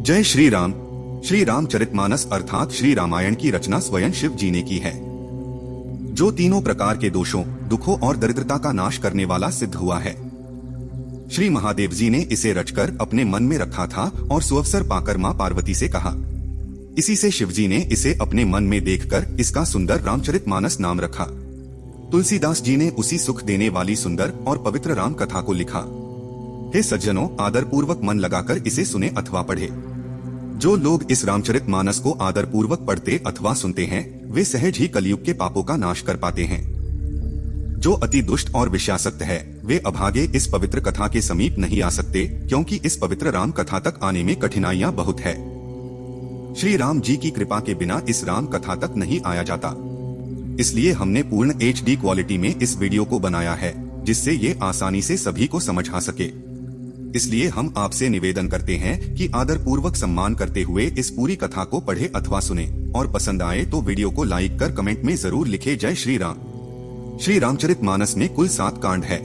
जय श्री राम। श्री रामचरितमानस अर्थात श्री रामायण की रचना स्वयं शिव जी ने की है, जो तीनों प्रकार के दोषों, दुखों और दरिद्रता का नाश करने वाला सिद्ध हुआ है। श्री महादेव जी ने इसे रचकर अपने मन में रखा था और सुअवसर पाकर मां पार्वती से कहा। इसी से शिव जी ने इसे अपने मन में देखकर इसका सुंदर रामचरितमानस नाम रखा। तुलसीदास जी ने उसी सुख देने वाली सुंदर और पवित्र राम कथा को लिखा। हे सज्जनों, आदर पूर्वक मन लगाकर इसे सुने अथवा पढ़े। जो लोग इस रामचरितमानस को आदर पूर्वक पढ़ते अथवा सुनते हैं, वे सहज ही कलयुग के पापों का नाश कर पाते हैं। जो अति दुष्ट और विषयासक्त है, वे अभागे इस पवित्र कथा के समीप नहीं आ सकते, क्योंकि इस पवित्र राम कथा तक आने में कठिनाइयां बहुत है। श्री राम जी की कृपा के बिना इस राम कथा तक नहीं आया जाता। इसलिए हमने पूर्ण HD क्वालिटी में इस वीडियो को बनाया है, जिससे ये आसानी से सभी को समझ आ सके। इसलिए हम आपसे निवेदन करते हैं कि आदर पूर्वक सम्मान करते हुए इस पूरी कथा को पढ़े अथवा सुने, और पसंद आए तो वीडियो को लाइक कर कमेंट में जरूर लिखे जय श्री राम। श्री रामचरितमानस में कुल 7 कांड है।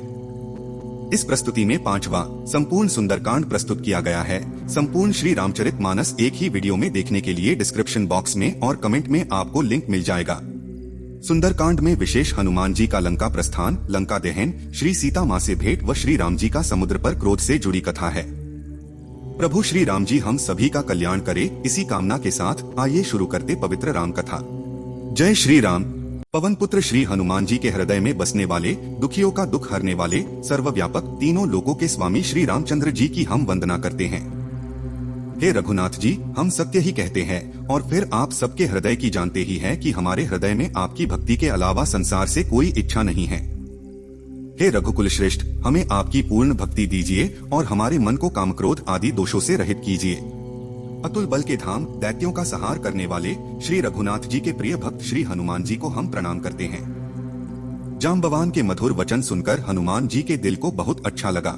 इस प्रस्तुति में 5वां संपूर्ण सुंदरकांड प्रस्तुत किया गया है। संपूर्ण श्री रामचरितमानस एक ही वीडियो में देखने के लिए डिस्क्रिप्शन बॉक्स में और कमेंट में आपको लिंक मिल जाएगा। सुंदरकांड में विशेष हनुमान जी का लंका प्रस्थान, लंका दहन, श्री सीता माँ से भेंट व श्री राम जी का समुद्र पर क्रोध से जुड़ी कथा है। प्रभु श्री राम जी हम सभी का कल्याण करे, इसी कामना के साथ आइए शुरू करते पवित्र राम कथा। जय श्री राम। पवन पुत्र श्री हनुमान जी के हृदय में बसने वाले, दुखियों का दुख हरने वाले, सर्वव्यापक, तीनों लोकों के स्वामी श्री रामचंद्र जी की हम वंदना करते हैं। हे रघुनाथ जी, हम सत्य ही कहते हैं, और फिर आप सबके हृदय की जानते ही हैं कि हमारे हृदय में आपकी भक्ति के अलावा संसार से कोई इच्छा नहीं है। हे रघुकुल श्रेष्ठ, हमें आपकी पूर्ण भक्ति दीजिए और हमारे मन को काम क्रोध आदि दोषों से रहित कीजिए। अतुल बल के धाम, दैत्यों का संहार करने वाले श्री रघुनाथ जी के प्रिय भक्त श्री हनुमान जी को हम प्रणाम करते हैं। जाम्बवान के मधुर वचन सुनकर हनुमान जी के दिल को बहुत अच्छा लगा।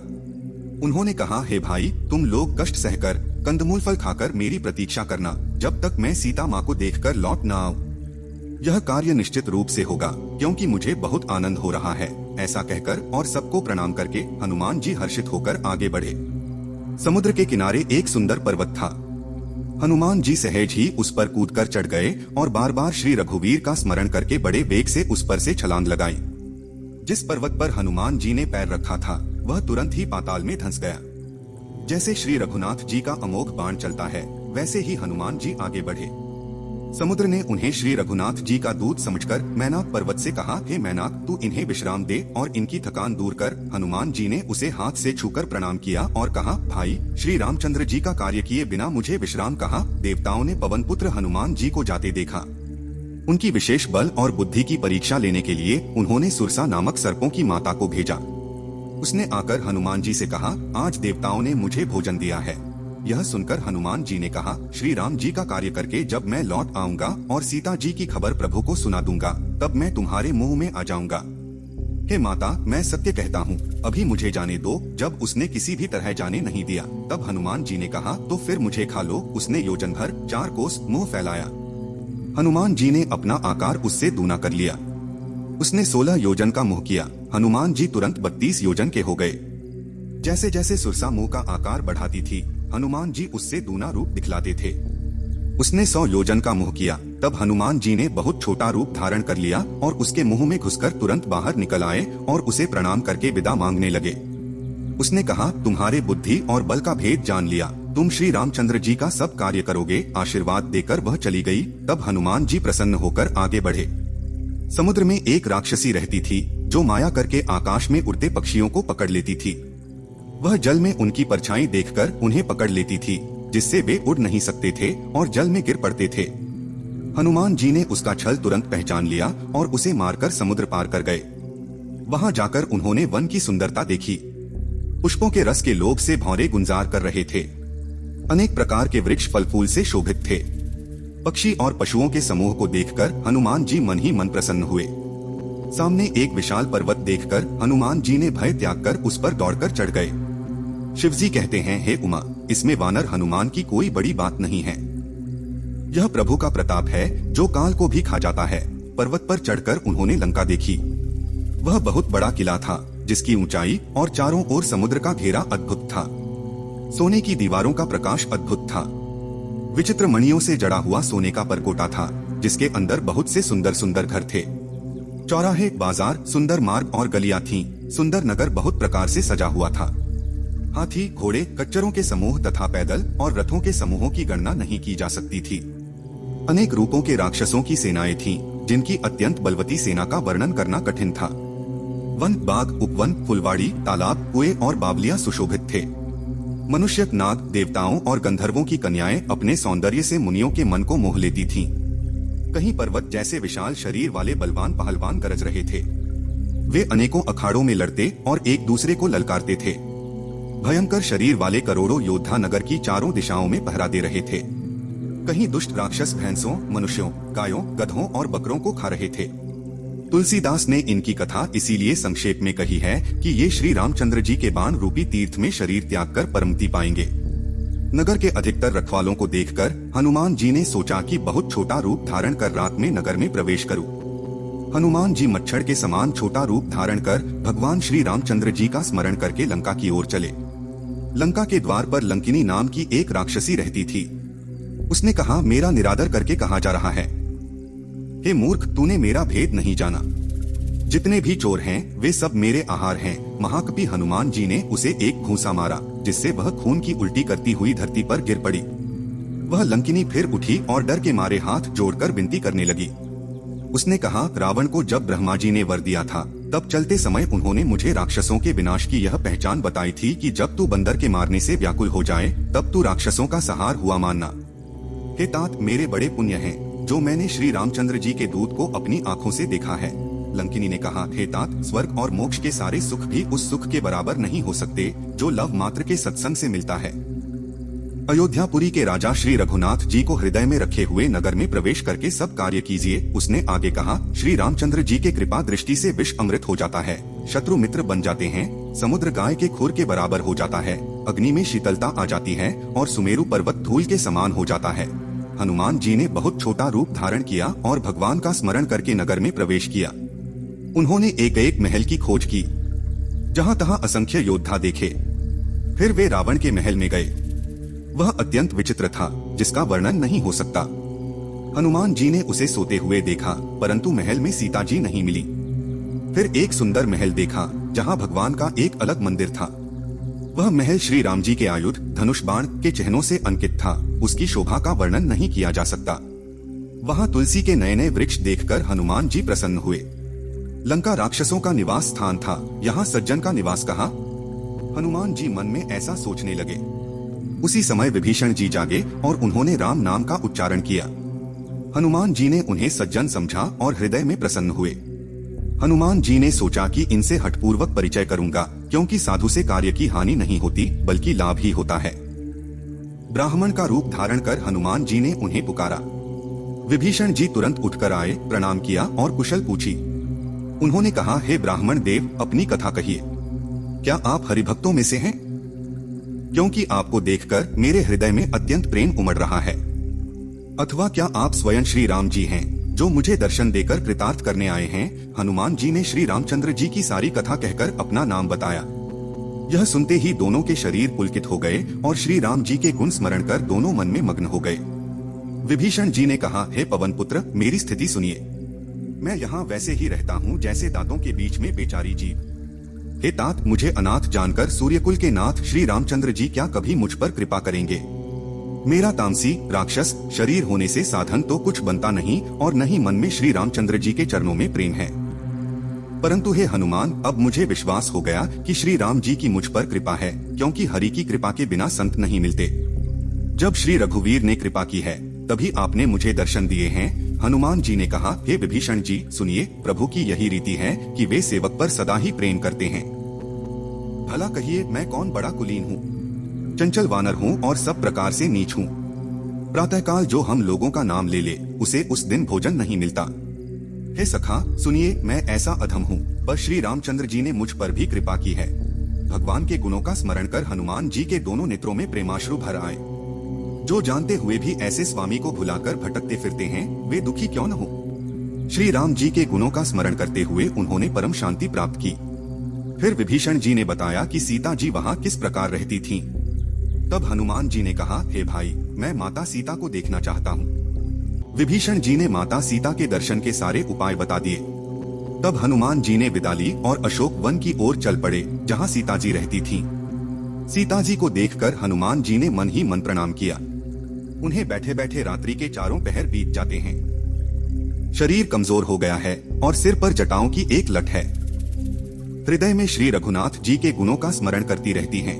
उन्होंने कहा, हे भाई, तुम लोग कष्ट सहकर, कंदमूल फल खाकर मेरी प्रतीक्षा करना, जब तक मैं सीता माँ को देखकर लौट न आऊं। यह कार्य निश्चित रूप से होगा, क्योंकि मुझे बहुत आनंद हो रहा है। ऐसा कहकर और सबको प्रणाम करके हनुमान जी हर्षित होकर आगे बढ़े। समुद्र के किनारे एक सुंदर पर्वत था। हनुमान जी सहज ही उस पर कूदकर चढ़ गए और बार बार श्री रघुवीर का स्मरण करके बड़े वेग से उस पर से छलांग लगाई। जिस पर्वत पर हनुमान जी ने पैर रखा था, वह तुरंत ही पाताल में धंस गया। जैसे श्री रघुनाथ जी का अमोघ बाण चलता है, वैसे ही हनुमान जी आगे बढ़े। समुद्र ने उन्हें श्री रघुनाथ जी का दूत समझकर मैनाक पर्वत से कहा, हे मैनाक, तू इन्हें विश्राम दे और इनकी थकान दूर कर। हनुमान जी ने उसे हाथ से छूकर प्रणाम किया और कहा, भाई, श्री रामचंद्र जी का कार्य किए बिना मुझे विश्राम कहा। देवताओं ने पवन पुत्र हनुमान जी को जाते देखा। उनकी विशेष बल और बुद्धि की परीक्षा लेने के लिए उन्होंने सुरसा नामक सर्पों की माता को भेजा। उसने आकर हनुमान जी से कहा, आज देवताओं ने मुझे भोजन दिया है। यह सुनकर हनुमान जी ने कहा, श्री राम जी का कार्य करके जब मैं लौट आऊंगा और सीता जी की खबर प्रभु को सुना दूंगा, तब मैं तुम्हारे मुंह में आ जाऊंगा। हे माता, मैं सत्य कहता हूँ, अभी मुझे जाने दो। जब उसने किसी भी तरह जाने नहीं दिया, तब हनुमान जी ने कहा, तो फिर मुझे खा लो। उसने योजन भर 4 कोस मुँह फैलाया। हनुमान जी ने अपना आकार उससे दूना कर लिया। उसने 16 योजन का मुंह किया। हनुमान जी तुरंत 32 योजन के हो गए। जैसे जैसे सुरसा मुंह का आकार बढ़ाती थी, हनुमान जी उससे दूना रूप दिखलाते थे। उसने 100 योजन का मुंह किया, तब हनुमान जी ने बहुत छोटा रूप धारण कर लिया और उसके मुंह में घुसकर तुरंत बाहर निकल आए और उसे प्रणाम करके विदा मांगने लगे। उसने कहा, तुम्हारे बुद्धि और बल का भेद जान लिया, तुम श्री रामचंद्र जी का सब कार्य करोगे। आशीर्वाद देकर वह चली गई। तब हनुमान जी प्रसन्न होकर आगे बढ़े। समुद्र में एक राक्षसी रहती थी, जो माया करके आकाश में उड़ते पक्षियों को पकड़ लेती थी। वह जल में उनकी परछाई देखकर उन्हें पकड़ लेती थी, जिससे वे उड़ नहीं सकते थे और जल में गिर पड़ते थे। हनुमान जी ने उसका छल तुरंत पहचान लिया और उसे मारकर समुद्र पार कर गए। वहां जाकर उन्होंने वन की सुंदरता देखी। पुष्पों के रस के लोभ से भौरे गुंजार कर रहे थे। अनेक प्रकार के वृक्ष फल फूल से शोभित थे। पक्षी और पशुओं के समूह को देखकर हनुमान जी मन ही मन प्रसन्न हुए। सामने एक विशाल पर्वत देखकर हनुमान जी ने भय त्याग कर उस पर दौड़कर चढ़ गए। शिवजी कहते हैं, हे उमा, इसमें वानर हनुमान की कोई बड़ी बात नहीं है। यह प्रभु का प्रताप है, जो काल को भी खा जाता है। पर्वत पर चढ़कर उन्होंने लंका देखी। वह बहुत बड़ा किला था, जिसकी ऊंचाई और चारों ओर समुद्र का घेरा अद्भुत था। सोने की दीवारों का प्रकाश अद्भुत था। विचित्र मणियों से जड़ा हुआ सोने का परकोटा था, जिसके अंदर बहुत से सुंदर सुंदर घर थे। चौराहे, बाजार, सुंदर मार्ग और गलियां थीं। सुंदर नगर बहुत प्रकार से सजा हुआ था। हाथी, घोड़े, कच्चरों के समूह तथा पैदल और रथों के समूहों की गणना नहीं की जा सकती थी। अनेक रूपों के राक्षसों की सेनाएं थीं, जिनकी अत्यंत बलवती सेना का वर्णन करना कठिन था। वन, बाग, उपवन, फुलवाड़ी, तालाब, कुएं और बावलियां सुशोभित थे। मनुष्य, नाग, देवताओं और गंधर्वों की कन्याएं अपने सौंदर्य से मुनियों के मन को मोह लेती थीं। कहीं पर्वत जैसे विशाल शरीर वाले बलवान पहलवान गरज रहे थे। वे अनेकों अखाड़ों में लड़ते और एक दूसरे को ललकारते थे। भयंकर शरीर वाले करोड़ों योद्धा नगर की चारों दिशाओं में पहरा दे रहे थे। कहीं दुष्ट राक्षस भैंसों, मनुष्यों, गायों, गधों और बकरों को खा रहे थे। तुलसीदास ने इनकी कथा इसीलिए संक्षेप में कही है कि ये श्री रामचंद्र जी के बाण रूपी तीर्थ में शरीर त्याग कर परमति पाएंगे। नगर के अधिकतर रखवालों को देखकर हनुमान जी ने सोचा कि बहुत छोटा रूप धारण कर रात में नगर में प्रवेश करूं। हनुमान जी मच्छर के समान छोटा रूप धारण कर भगवान श्री रामचंद्र जी का स्मरण करके लंका की ओर चले। लंका के द्वार पर लंकिनी नाम की एक राक्षसी रहती थी। उसने कहा, मेरा निरादर करके कहा जा रहा है। हे मूर्ख, तूने मेरा भेद नहीं जाना। जितने भी चोर हैं, वे सब मेरे आहार हैं। महाकपि हनुमान जी ने उसे एक घूंसा मारा, जिससे वह खून की उल्टी करती हुई धरती पर गिर पड़ी। वह लंकिनी फिर उठी और डर के मारे हाथ जोड़कर विनती करने लगी। उसने कहा, रावण को जब ब्रह्मा जी ने वर दिया था, तब चलते समय उन्होंने मुझे राक्षसों के विनाश की यह पहचान बताई थी कि जब तू बंदर के मारने से व्याकुल हो जाए, तब तू राक्षसों का सहार हुआ मानना। हे तात, मेरे बड़े पुण्य हैं, जो मैंने श्री रामचंद्र जी के दूत को अपनी आंखों से देखा है। लंकिनी ने कहा, हे तात, स्वर्ग और मोक्ष के सारे सुख भी उस सुख के बराबर नहीं हो सकते जो लव मात्र के सत्संग से मिलता है। अयोध्यापुरी के राजा श्री रघुनाथ जी को हृदय में रखे हुए नगर में प्रवेश करके सब कार्य कीजिए। उसने आगे कहा, श्री रामचंद्र जी के कृपा दृष्टि से विष अमृत हो जाता है, शत्रु मित्र बन जाते हैं, समुद्र गाय के खुर के बराबर हो जाता है, अग्नि में शीतलता आ जाती है और सुमेरु पर्वत धूल के समान हो जाता है। हनुमान जी ने बहुत छोटा रूप धारण किया और भगवान का स्मरण करके नगर में प्रवेश किया। उन्होंने एक एक महल की खोज की, जहाँ तहाँ असंख्य योद्धा देखे। फिर वे रावण के महल में गए। वह अत्यंत विचित्र था, जिसका वर्णन नहीं हो सकता। हनुमान जी ने उसे सोते हुए देखा, परंतु महल में सीता जी नहीं मिली। फिर एक सुंदर महल देखा, जहाँ भगवान का एक अलग मंदिर था। वह महल श्री राम जी के आयुध, धनुष बाण के चिन्हों से अंकित था। उसकी शोभा का वर्णन नहीं किया जा सकता। वहाँ तुलसी के नए नए वृक्ष देखकर हनुमान जी प्रसन्न हुए। लंका राक्षसों का निवास स्थान था, यहाँ सज्जन का निवास कहाँ? हनुमान जी मन में ऐसा सोचने लगे। उसी समय विभीषण जी जागे और उन्होंने राम नाम का उच्चारण किया। हनुमान जी ने उन्हें सज्जन समझा और हृदय में प्रसन्न हुए। हनुमान जी ने सोचा कि इनसे हठपूर्वक परिचय करूंगा, क्योंकि साधु से कार्य की हानि नहीं होती बल्कि लाभ ही होता है। ब्राह्मण का रूप धारण कर हनुमान जी ने उन्हें पुकारा। विभीषण जी तुरंत उठकर आए, प्रणाम किया और कुशल पूछी। उन्होंने कहा, हे ब्राह्मण देव, अपनी कथा कहिए। क्या आप हरिभक्तों में से हैं? क्योंकि आपको देखकर मेरे हृदय में अत्यंत प्रेम उमड़ रहा है। अथवा क्या आप स्वयं श्री राम जी हैं, जो मुझे दर्शन देकर कृतार्थ करने आए हैं? हनुमान जी ने श्री रामचंद्र जी की सारी कथा कहकर अपना नाम बताया। यह सुनते ही दोनों के शरीर पुलकित हो गए और श्री राम जी के गुण स्मरण कर दोनों मन में मग्न हो गए। विभीषण जी ने कहा, हे पवन पुत्र, मेरी स्थिति सुनिए। मैं यहाँ वैसे ही रहता हूँ जैसे दांतों के बीच में बेचारी जीव। हे तात, मुझे अनाथ जानकर सूर्यकुल के नाथ श्री रामचंद्र जी क्या कभी मुझ पर कृपा करेंगे? मेरा तामसी राक्षस शरीर होने से साधन तो कुछ बनता नहीं और न ही मन में श्री रामचंद्र जी के चरणों में प्रेम है। परंतु हे हनुमान, अब मुझे विश्वास हो गया कि श्री राम जी की मुझ पर कृपा है, क्योंकि हरि की कृपा के बिना संत नहीं मिलते। जब श्री रघुवीर ने कृपा की है, तभी आपने मुझे दर्शन दिए हैं। हनुमान जी ने कहा, हे विभीषण जी सुनिए, प्रभु की यही रीति है कि वे सेवक पर सदा ही प्रेम करते हैं। भला कहिए, मैं कौन बड़ा कुलीन हूँ, चंचल वानर हूँ और सब प्रकार से नीच हूँ। प्रातःकाल जो हम लोगों का नाम ले ले, उसे उस दिन भोजन नहीं मिलता। हे सखा सुनिए, मैं ऐसा अधम हूँ, पर श्री रामचंद्र जी ने मुझ पर भी कृपा की है। भगवान के गुणों का स्मरण कर हनुमान जी के दोनों नेत्रों में प्रेमाश्रु भर आए। जो जानते हुए भी ऐसे स्वामी को भुलाकर भटकते फिरते हैं, वे दुखी क्यों न हो? श्री राम जी के गुणों का स्मरण करते हुए उन्होंने परम शांति प्राप्त की। फिर विभीषण जी ने बताया कि सीता जी वहाँ किस प्रकार रहती थीं। तब हनुमान जी ने कहा, हे भाई, मैं माता सीता को देखना चाहता हूँ। विभीषण जी ने माता सीता के दर्शन के सारे उपाय बता दिए। तब हनुमान जी ने विदा ली और अशोक वन की ओर चल पड़े, जहाँ सीता जी रहती थीं। सीता जी को देखकर हनुमान जी ने मन ही मन प्रणाम किया। उन्हें बैठे बैठे रात्रि के चारों पहर बीत जाते हैं। शरीर कमजोर हो गया है और सिर पर जटाओं की एक लट है। हृदय में श्री रघुनाथ जी के गुणों का स्मरण करती रहती हैं।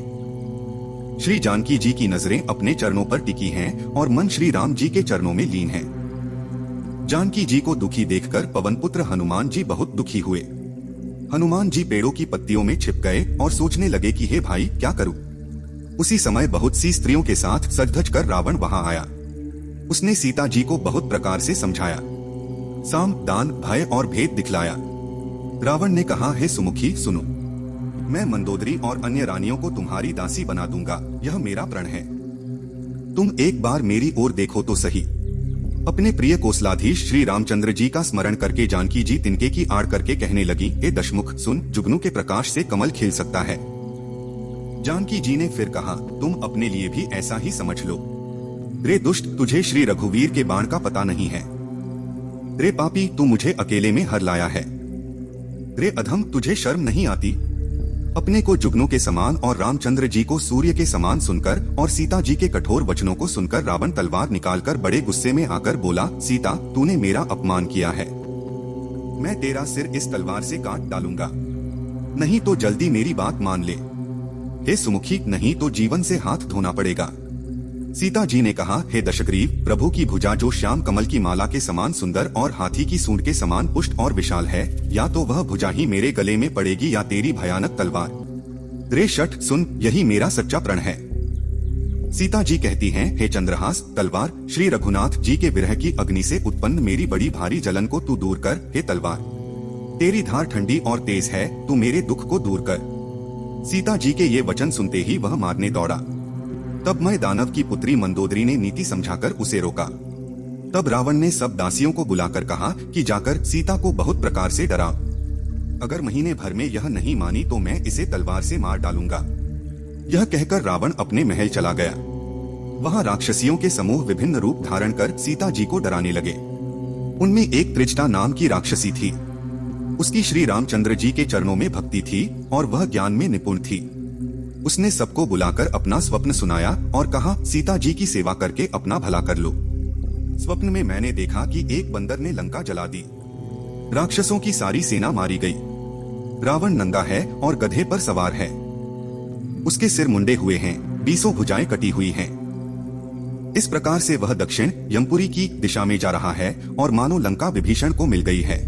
श्री जानकी जी की नजरें अपने चरणों पर टिकी हैं और मन श्री राम जी के चरणों में लीन है। जानकी जी को दुखी देखकर पवन पुत्र हनुमान जी बहुत दुखी हुए। हनुमान जी पेड़ों की पत्तियों में छिप गए और सोचने लगे कि हे भाई, क्या करूं? उसी समय बहुत सी स्त्रियों के साथ सज धज कर रावण वहां आया। उसने सीता जी को बहुत प्रकार से समझाया, साम, दान, भय और भेद दिखलाया। रावण ने कहा, हे सुमुखी सुनो, मैं मंदोदरी और अन्य रानियों को तुम्हारी दासी बना दूंगा, यह मेरा प्रण है। तुम एक बार मेरी ओर देखो तो सही। अपने प्रिय कोसलाधीश श्री रामचंद्र जी का स्मरण करके जानकी जी तिनके की आड़ करके कहने लगी, हे दशमुख सुन, जुगनू के प्रकाश से कमल खिल सकता है। जानकी जी ने फिर कहा, तुम अपने लिए भी ऐसा ही समझ लो। रे दुष्ट, तुझे श्री रघुवीर के बाण का पता नहीं है। रे पापी, तू मुझे अकेले में हर लाया है। रे अधम, तुझे शर्म नहीं आती? अपने को जुगनू के समान और रामचंद्र जी को सूर्य के समान सुनकर और सीता जी के कठोर वचनों को सुनकर रावण तलवार निकालकर बड़े गुस्से में आकर बोला, सीता, तूने मेरा अपमान किया है। मैं तेरा सिर इस तलवार से काट डालूंगा। नहीं तो जल्दी मेरी बात मान ले। हे सुमुखी, नहीं तो जीवन से हाथ धोना पड़ेगा। सीता जी ने कहा, हे दशग्रीव, प्रभु की भुजा जो श्याम कमल की माला के समान सुंदर और हाथी की सूंड के समान पुष्ट और विशाल है, या तो वह भुजा ही मेरे गले में पड़ेगी या तेरी भयानक तलवार। रे शठ, सुन, यही मेरा सच्चा प्रण है। सीता जी कहती हैं, हे चंद्रहास, तलवार, श्री रघुनाथ जी के विरह की अग्नि से उत्पन्न मेरी बड़ी भारी जलन को तू दूर कर। हे तलवार, तेरी धार ठंडी और तेज है, तू मेरे दुख को दूर कर। सीता जी के ये वचन सुनते ही वह मारने दौड़ा। तब मैं दानव की पुत्री मंदोदरी ने नीति समझाकर उसे रोका। तब रावण ने सब दासियों को बुलाकर कहा कि जाकर सीता को बहुत प्रकार से डराओ। अगर महीने भर में यह नहीं मानी तो मैं इसे तलवार से मार डालूंगा। यह कहकर रावण अपने महल चला गया। वहां राक्षसियों के समूह विभिन्न रूप धारण कर सीता जी को डराने लगे। उनमें एक त्रिजटा नाम की राक्षसी थी। उसकी श्री रामचंद्र जी के चरणों में भक्ति थी और वह ज्ञान में निपुण थी। उसने सबको बुलाकर अपना स्वप्न सुनाया और कहा, सीता जी की सेवा करके अपना भला कर लो। स्वप्न में मैंने देखा कि एक बंदर ने लंका जला दी। राक्षसों की सारी सेना मारी गई। रावण नंगा है और गधे पर सवार है। उसके सिर मुंडे हुए हैं, 20 भुजाएं कटी हुई हैं। इस प्रकार से वह दक्षिण यमपुरी की दिशा में जा रहा है और मानो लंका विभीषण को मिल गई है।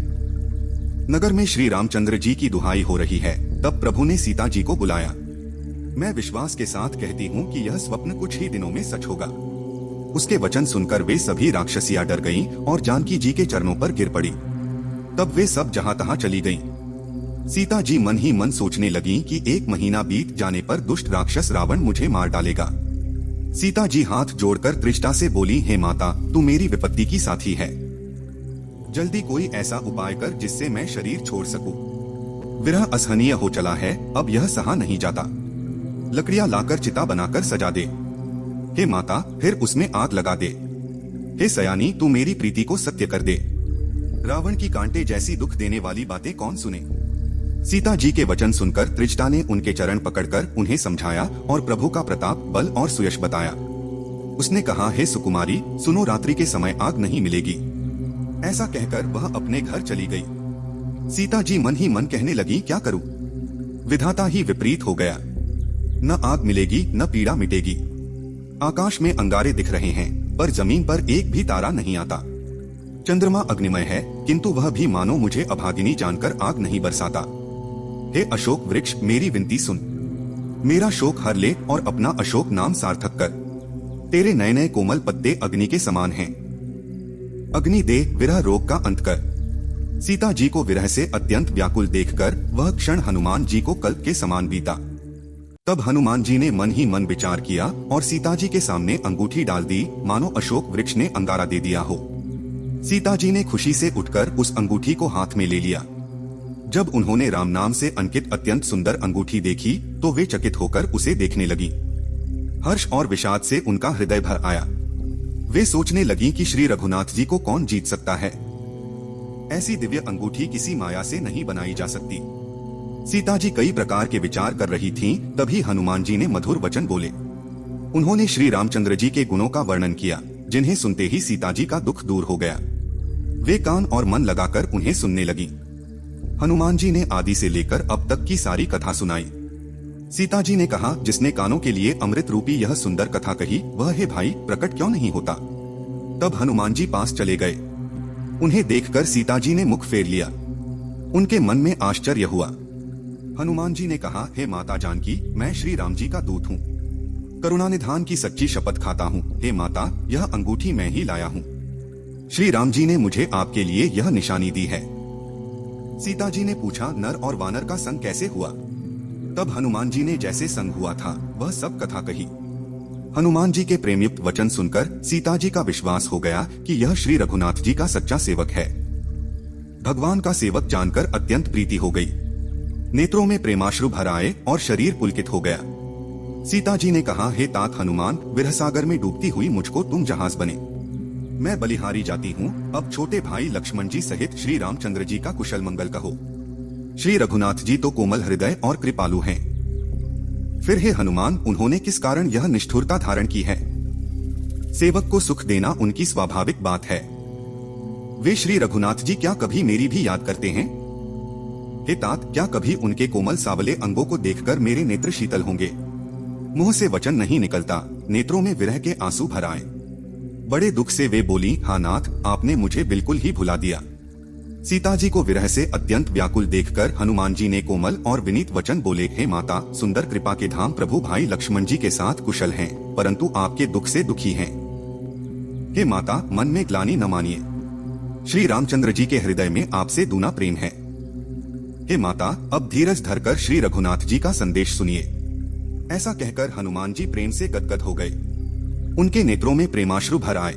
नगर में श्री रामचंद्र जी की दुहाई हो रही है। तब प्रभु ने सीता जी को बुलाया। मैं विश्वास के साथ कहती हूँ कि यह स्वप्न कुछ ही दिनों में सच होगा। उसके वचन सुनकर वे सभी राक्षसियां डर गईं और जानकी जी के चरणों पर गिर पड़ी। तब वे सब जहां तहां चली गईं। सीता जी मन ही मन सोचने लगीं कि 1 महीना बीत जाने पर दुष्ट राक्षस रावण मुझे मार डालेगा। सीता जी हाथ जोड़कर त्रिजटा से बोली, हे माता, तू मेरी विपत्ति की साथी है। जल्दी कोई ऐसा उपाय कर जिससे मैं शरीर छोड़ सकूं। विरह असहनीय हो चला है, अब यह सहा नहीं जाता। लकड़ियां लाकर चिता बनाकर सजा दे। हे माता, फिर उसमें आग लगा दे। हे सयानी, तू मेरी प्रीति को सत्य कर दे। रावण की कांटे जैसी दुख देने वाली बातें कौन सुने। सीता जी के वचन सुनकर त्रिजटा ने उनके चरण पकड़कर उन्हें समझाया और प्रभु का प्रताप, बल और सुयश बताया। उसने कहा, हे सुकुमारी, सुनो, रात्रि के समय आग नहीं मिलेगी। ऐसा कहकर वह अपने घर चली गई। सीता जी मन ही मन कहने लगी, क्या करूं? विधाता ही विपरीत हो गया। न आग मिलेगी न पीड़ा मिटेगी। आकाश में अंगारे दिख रहे हैं पर जमीन पर एक भी तारा नहीं आता। चंद्रमा अग्निमय है किंतु वह भी मानो मुझे अभागिनी जानकर आग नहीं बरसाता। हे अशोक वृक्ष, मेरी विनती सुन। मेरा शोक हर ले और अपना अशोक नाम सार्थक कर। तेरे नए नए कोमल पत्ते अग्नि के समान हैं। अग्नि दे, विरह रोग का अंत कर। सीता जी को विरह से अत्यंत व्याकुल देखकर वह क्षण हनुमान जी को कल्प के समान बीता। तब हनुमान जी ने मन ही मन विचार किया और सीता जी के सामने अंगूठी डाल दी, मानो अशोक वृक्ष ने अंगारा दे दिया हो। सीता जी ने खुशी से उठकर उस अंगूठी को हाथ में ले लिया। जब उन्होंने राम नाम से अंकित अत्यंत सुंदर अंगूठी देखी तो वे चकित होकर उसे देखने लगी। हर्ष और विषाद से उनका हृदय भर आया। वे सोचने लगी कि श्री रघुनाथ जी को कौन जीत सकता है। ऐसी दिव्य अंगूठी किसी माया से नहीं बनाई जा सकती। सीता जी कई प्रकार के विचार कर रही थीं, तभी हनुमान जी ने मधुर वचन बोले। उन्होंने श्री रामचंद्र जी के गुणों का वर्णन किया, जिन्हें सुनते ही सीता जी का दुख दूर हो गया। वे कान और मन लगाकर उन्हें सुनने लगी। हनुमान जी ने आदि से लेकर अब तक की सारी कथा सुनाई। सीता जी ने कहा, जिसने कानों के लिए अमृत रूपी यह सुंदर कथा कही, वह हे भाई प्रकट क्यों नहीं होता। तब हनुमान जी पास चले गए। उन्हें देखकर सीता जी ने मुख फेर लिया। उनके मन में आश्चर्य हुआ। हनुमान जी ने कहा, हे माता जानकी, मैं श्री राम जी का दूत हूँ। करुणानिधान की सच्ची शपथ खाता हूँ। हे माता, यह अंगूठी मैं ही लाया हूँ। श्री राम जी ने मुझे आपके लिए यह निशानी दी है। सीता जी ने पूछा, नर और वानर का संग कैसे हुआ। तब हनुमान जी ने जैसे संग हुआ था वह सब कथा कही। हनुमान जी के प्रेमयुक्त वचन सुनकर सीता जी का विश्वास हो गया कि यह श्री रघुनाथ जी का सच्चा सेवक है। भगवान का सेवक जानकर अत्यंत प्रीति हो गई। नेत्रों में प्रेमाश्रु भर आए और शरीर पुलकित हो गया। सीता जी ने कहा, हे तात हनुमान, विरह सागर में डूबती हुई मुझको तुम जहाज बने। मैं बलिहारी जाती हूँ। अब छोटे भाई लक्ष्मण जी सहित श्री रामचंद्र जी का कुशल मंगल कहो। श्री रघुनाथ जी तो कोमल हृदय और कृपालु हैं। फिर हे हनुमान, उन्होंने किस कारण यह निष्ठुरता धारण की है। सेवक को सुख देना उनकी स्वाभाविक बात है। वे श्री रघुनाथ जी क्या कभी मेरी भी याद करते हैं। हे तात, क्या कभी उनके कोमल सावले अंगों को देखकर मेरे नेत्र शीतल होंगे। मुंह से वचन नहीं निकलता, नेत्रों में विरह के आंसू भर आए। बड़े दुख से वे बोली, हाँ नाथ, आपने मुझे बिल्कुल ही भुला दिया। सीता जी को विरह से अत्यंत व्याकुल देखकर हनुमान जी ने कोमल और विनीत वचन बोले, हे माता, सुंदर कृपा के धाम प्रभु भाई लक्ष्मण जी के साथ कुशल हैं, परंतु आपके दुख से दुखी हैं। हे माता, मन में ग्लानि न मानिए। श्री रामचंद्र जी के हृदय में आपसे दूना प्रेम है। हे माता, अब धीरज धरकर श्री रघुनाथ जी का संदेश सुनिए। ऐसा कहकर हनुमान जी प्रेम से गदगद हो गए। उनके नेत्रों में प्रेमाश्रु भर आए।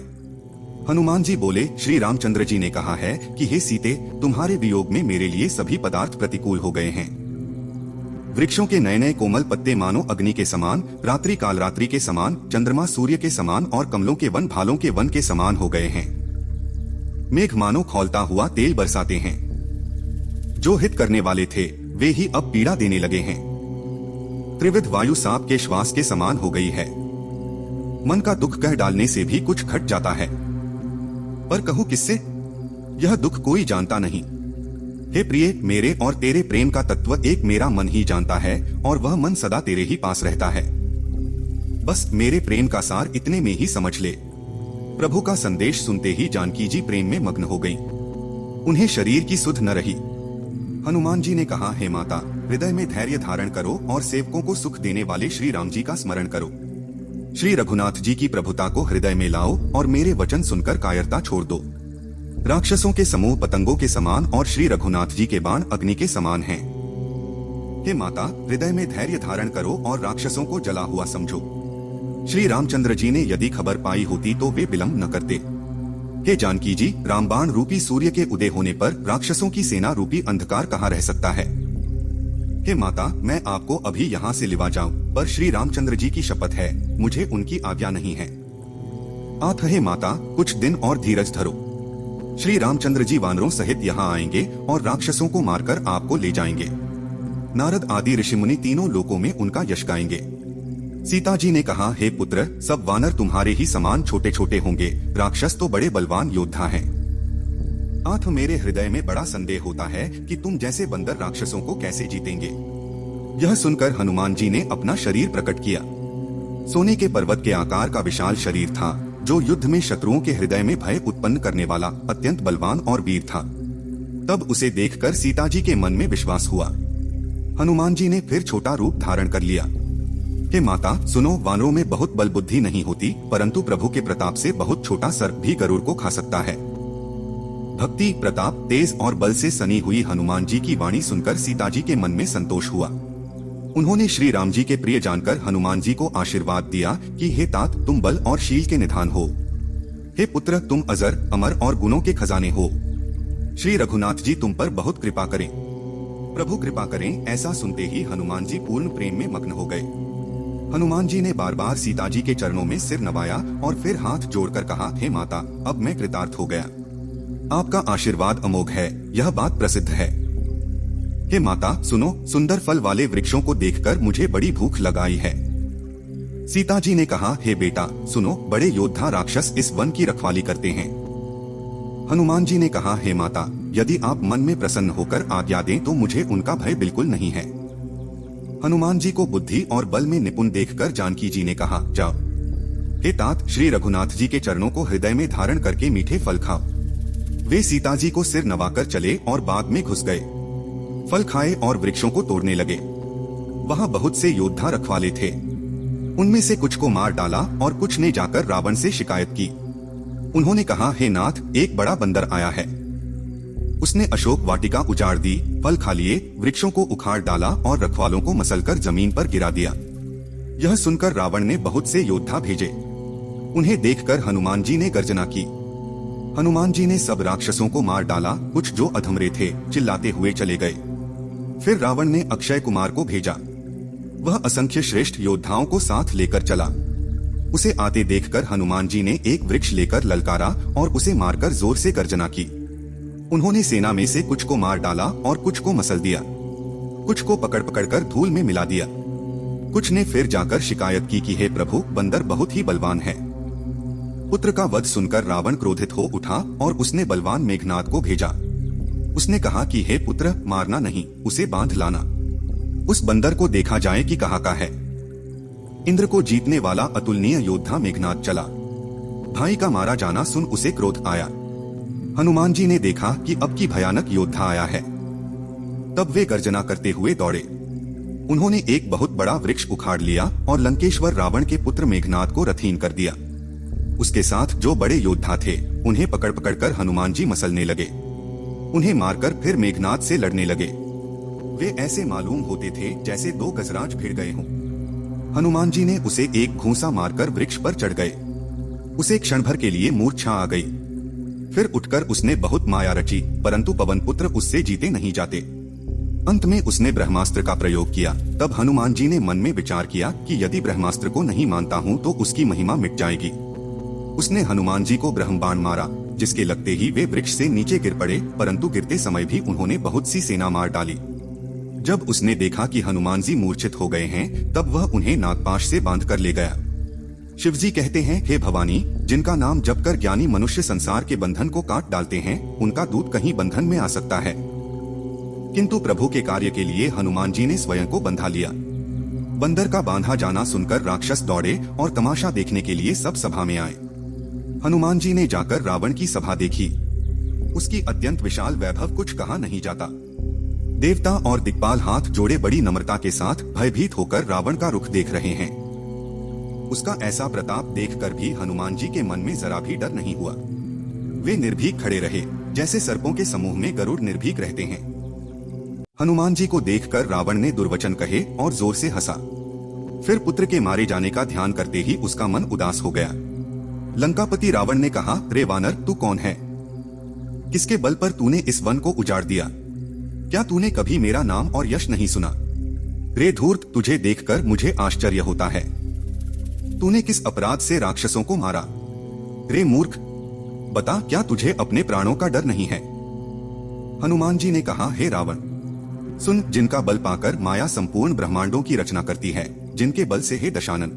हनुमान जी बोले, श्री रामचंद्र जी ने कहा है कि हे सीते, तुम्हारे वियोग में मेरे लिए सभी पदार्थ प्रतिकूल हो गए हैं। वृक्षों के नए नए कोमल पत्ते मानो अग्नि के समान, रात्रि काल रात्रि के समान, चंद्रमा सूर्य के समान और कमलों के वन भालों के वन के समान हो गए हैं। मेघ मानो खौलता हुआ तेल बरसाते हैं। जो हित करने वाले थे वे ही अब पीड़ा देने लगे हैं। त्रिविध वायु सांप के श्वास के समान हो गई है। मन का दुख कह डालने से भी कुछ घट जाता है, पर कहूं किससे, यह दुख कोई जानता नहीं। हे प्रिय, मेरे और तेरे प्रेम का तत्व एक मेरा मन ही जानता है और वह मन सदा तेरे ही पास रहता है। बस मेरे प्रेम का सार इतने में ही समझ ले। प्रभु का संदेश सुनते ही जानकी जी प्रेम में मग्न हो गई। उन्हें शरीर की सुध न रही। हनुमान जी ने कहा, हे माता, हृदय में धैर्य धारण करो और सेवकों को सुख देने वाले श्री राम जी का स्मरण करो। श्री रघुनाथ जी की प्रभुता को हृदय में लाओ और मेरे वचन सुनकर कायरता छोड़ दो। राक्षसों के समूह पतंगों के समान और श्री रघुनाथ जी के बाण अग्नि के समान हैं। हे माता, हृदय में धैर्य धारण करो और राक्षसों को जला हुआ समझो। श्री रामचंद्र जी ने यदि खबर पाई होती तो वे विलंब न करते। हे जानकी जी, रामबाण रूपी सूर्य के उदय होने पर राक्षसों की सेना रूपी अंधकार कहाँ रह सकता है। हे माता, मैं आपको अभी यहाँ से लिवा जाऊं, पर श्री रामचंद्र जी की शपथ है, मुझे उनकी आज्ञा नहीं है। आठ हे माता, कुछ दिन और धीरज धरो। श्री रामचंद्र जी वानरों सहित यहाँ आएंगे और राक्षसों को मारकर आपको ले जाएंगे। नारद आदि ऋषिमुनि तीनों लोकों में उनका यश गाएंगे। सीता जी ने कहा, हे पुत्र, सब वानर तुम्हारे ही समान छोटे छोटे होंगे, राक्षस तो बड़े बलवान योद्धा हैं। आठ मेरे हृदय में बड़ा संदेह होता है कि तुम जैसे बंदर राक्षसों को कैसे जीतेंगे। यह सुनकर हनुमान जी ने अपना शरीर प्रकट किया। सोने के पर्वत के आकार का विशाल शरीर था, जो युद्ध में शत्रुओं के हृदय में भय उत्पन्न करने वाला अत्यंत बलवान और वीर था। तब उसे देखकर सीता जी के मन में विश्वास हुआ। हनुमान जी ने फिर छोटा रूप धारण कर लिया। हे माता, सुनो, वानरों में बहुत बल बुद्धि नहीं होती, परंतु प्रभु के प्रताप से बहुत छोटा सर्प भी गरुड़ को खा सकता है। भक्ति, प्रताप, तेज और बल से सनी हुई हनुमान जी की वाणी सुनकर सीता जी के मन में संतोष हुआ। उन्होंने श्री राम जी के प्रिय जानकर हनुमान जी को आशीर्वाद दिया कि हे तात, तुम बल और शील के निधान हो। हे पुत्र, तुम अजर, अमर और गुणों के खजाने हो। श्री रघुनाथ जी तुम पर बहुत कृपा करें। प्रभु कृपा करें। ऐसा सुनते ही हनुमान जी पूर्ण प्रेम में मग्न हो गए। हनुमान जी ने बार बार सीता जी के चरणों में सिर नवाया और फिर हाथ जोड़कर कहा, हे माता, अब मैं कृतार्थ हो गया। आपका आशीर्वाद अमोघ है, यह बात प्रसिद्ध है। हे माता सुनो, सुंदर फल वाले वृक्षों को देखकर मुझे बड़ी भूख लगाई है। सीता जी ने कहा, हे बेटा सुनो, बड़े योद्धा राक्षस इस वन की रखवाली करते हैं। हनुमान जी ने कहा, हे माता, यदि आप मन में प्रसन्न होकर आज्ञा दें तो मुझे उनका भय बिल्कुल नहीं है। हनुमान जी को बुद्धि और बल में निपुण देखकर जानकी जी ने कहा, जाओ। हे तात, श्री रघुनाथ जी के चरणों को हृदय में धारण करके मीठे फल खाओ। वे सीता जी को सिर नवाकर चले और बाग में घुस गए। फल खाए और वृक्षों को तोड़ने लगे। वहाँ बहुत से योद्धा रखवाले थे। उनमें से कुछ को मार डाला और कुछ ने जाकर रावण से शिकायत की। उन्होंने कहा, हे नाथ, एक बड़ा बंदर आया है। उसने अशोक वाटिका उजाड़ दी, फल खा लिए, वृक्षों को उखाड़ डाला और रखवालों को मसलकर जमीन पर गिरा दिया। यह सुनकर रावण ने बहुत से योद्धा भेजे। उन्हें देखकर हनुमान जी ने गर्जना की। हनुमान जी ने सब राक्षसों को मार डाला। कुछ जो अधमरे थे चिल्लाते हुए चले गए। फिर रावण ने अक्षय कुमार को भेजा। वह असंख्य श्रेष्ठ योद्धाओं को साथ लेकर चला। उसे आते देखकर हनुमान जी ने एक वृक्ष लेकर ललकारा और उसे मारकर जोर से गर्जना की। उन्होंने सेना में से कुछ को मार डाला और कुछ को मसल दिया। कुछ को पकड़ पकड़कर धूल में मिला दिया। कुछ ने फिर जाकर शिकायत की कि हे प्रभु, बंदर बहुत ही बलवान है। पुत्र का वध सुनकर रावण क्रोधित हो उठा और उसने बलवान मेघनाद को भेजा। उसने कहा कि हे पुत्र, मारना नहीं, उसे बांध लाना। उस बंदर को देखा जाए कि कहाँ का है। इंद्र को जीतने वाला अतुलनीय योद्धा मेघनाद चला। भाई का मारा जाना सुन उसे क्रोध आया। हनुमान जी ने देखा कि अब की भयानक योद्धा आया है। तब वे गर्जना करते हुए दौड़े। उन्होंने एक बहुत बड़ा वृक्ष उखाड़ लिया और लंकेश्वर रावण के पुत्र मेघनाद को रथहीन कर दिया। उसके साथ जो बड़े योद्धा थे उन्हें पकड़ पकड़कर हनुमान जी मसलने लगे। उन्हें मारकर फिर मेघनाद से लड़ने लगे। वे ऐसे मालूम होते थे जैसे दो गजराज भिड़ गए हों। हनुमान जी ने उसे एक घूंसा मारकर वृक्ष पर चढ़ गए। उसे क्षण भर के लिए मूर्छा आ गई। फिर उठकर उसने बहुत माया रची, परंतु पवन पुत्र उससे जीते नहीं जाते। अंत में उसने ब्रह्मास्त्र का प्रयोग किया। तब हनुमान जी ने मन में विचार किया कि यदि ब्रह्मास्त्र को नहीं मानता हूँ तो उसकी महिमा मिट जाएगी। उसने हनुमान जी को ब्रह्मबाण मारा, जिसके लगते ही वे वृक्ष से नीचे गिर पड़े, परंतु गिरते समय भी उन्होंने बहुत सी सेना मार डाली। जब उसने देखा कि हनुमान जी मूर्छित हो गए हैं, तब वह उन्हें नागपाश से बांधकर ले गया। शिवजी कहते हैं, हे भवानी, जिनका नाम जपकर ज्ञानी मनुष्य संसार के बंधन को काट डालते हैं, उनका दूत कहीं बंधन में आ सकता है। किंतु प्रभु के कार्य के लिए हनुमान जी ने स्वयं को बंधा लिया। बंदर का बांधा जाना सुनकर राक्षस दौड़े और तमाशा देखने के लिए सब सभा में आए। हनुमान जी ने जाकर रावण की सभा देखी। उसकी अत्यंत विशाल वैभव कुछ कहा नहीं जाता। देवता और दिक्पाल हाथ जोड़े बड़ी नम्रता के साथ भयभीत होकर रावण का रुख देख रहे हैं। उसका ऐसा प्रताप देखकर भी हनुमान जी के मन में जरा भी डर नहीं हुआ। वे निर्भीक खड़े रहे, जैसे सर्पों के समूह में गरुड़ निर्भीक रहते हैं। हनुमान जी को देखकर रावण ने दुर्वचन कहे और जोर से हंसा। फिर पुत्र के मारे जाने का ध्यान करते ही उसका मन उदास हो गया। लंकापति रावण ने कहा, रे वानर, तू कौन है? किसके बल पर तूने इस वन को उजाड़ दिया? क्या तूने कभी मेरा नाम और यश नहीं सुना? रे धूर्त, तुझे देखकर मुझे आश्चर्य होता है। तूने किस अपराध से राक्षसों को मारा? रे मूर्ख, बता, क्या तुझे अपने प्राणों का डर नहीं है? हनुमान जी ने कहा, हे रावण, सुन, जिनका बल पाकर माया संपूर्ण ब्रह्मांडों की रचना करती है, जिनके बल से हे दशानन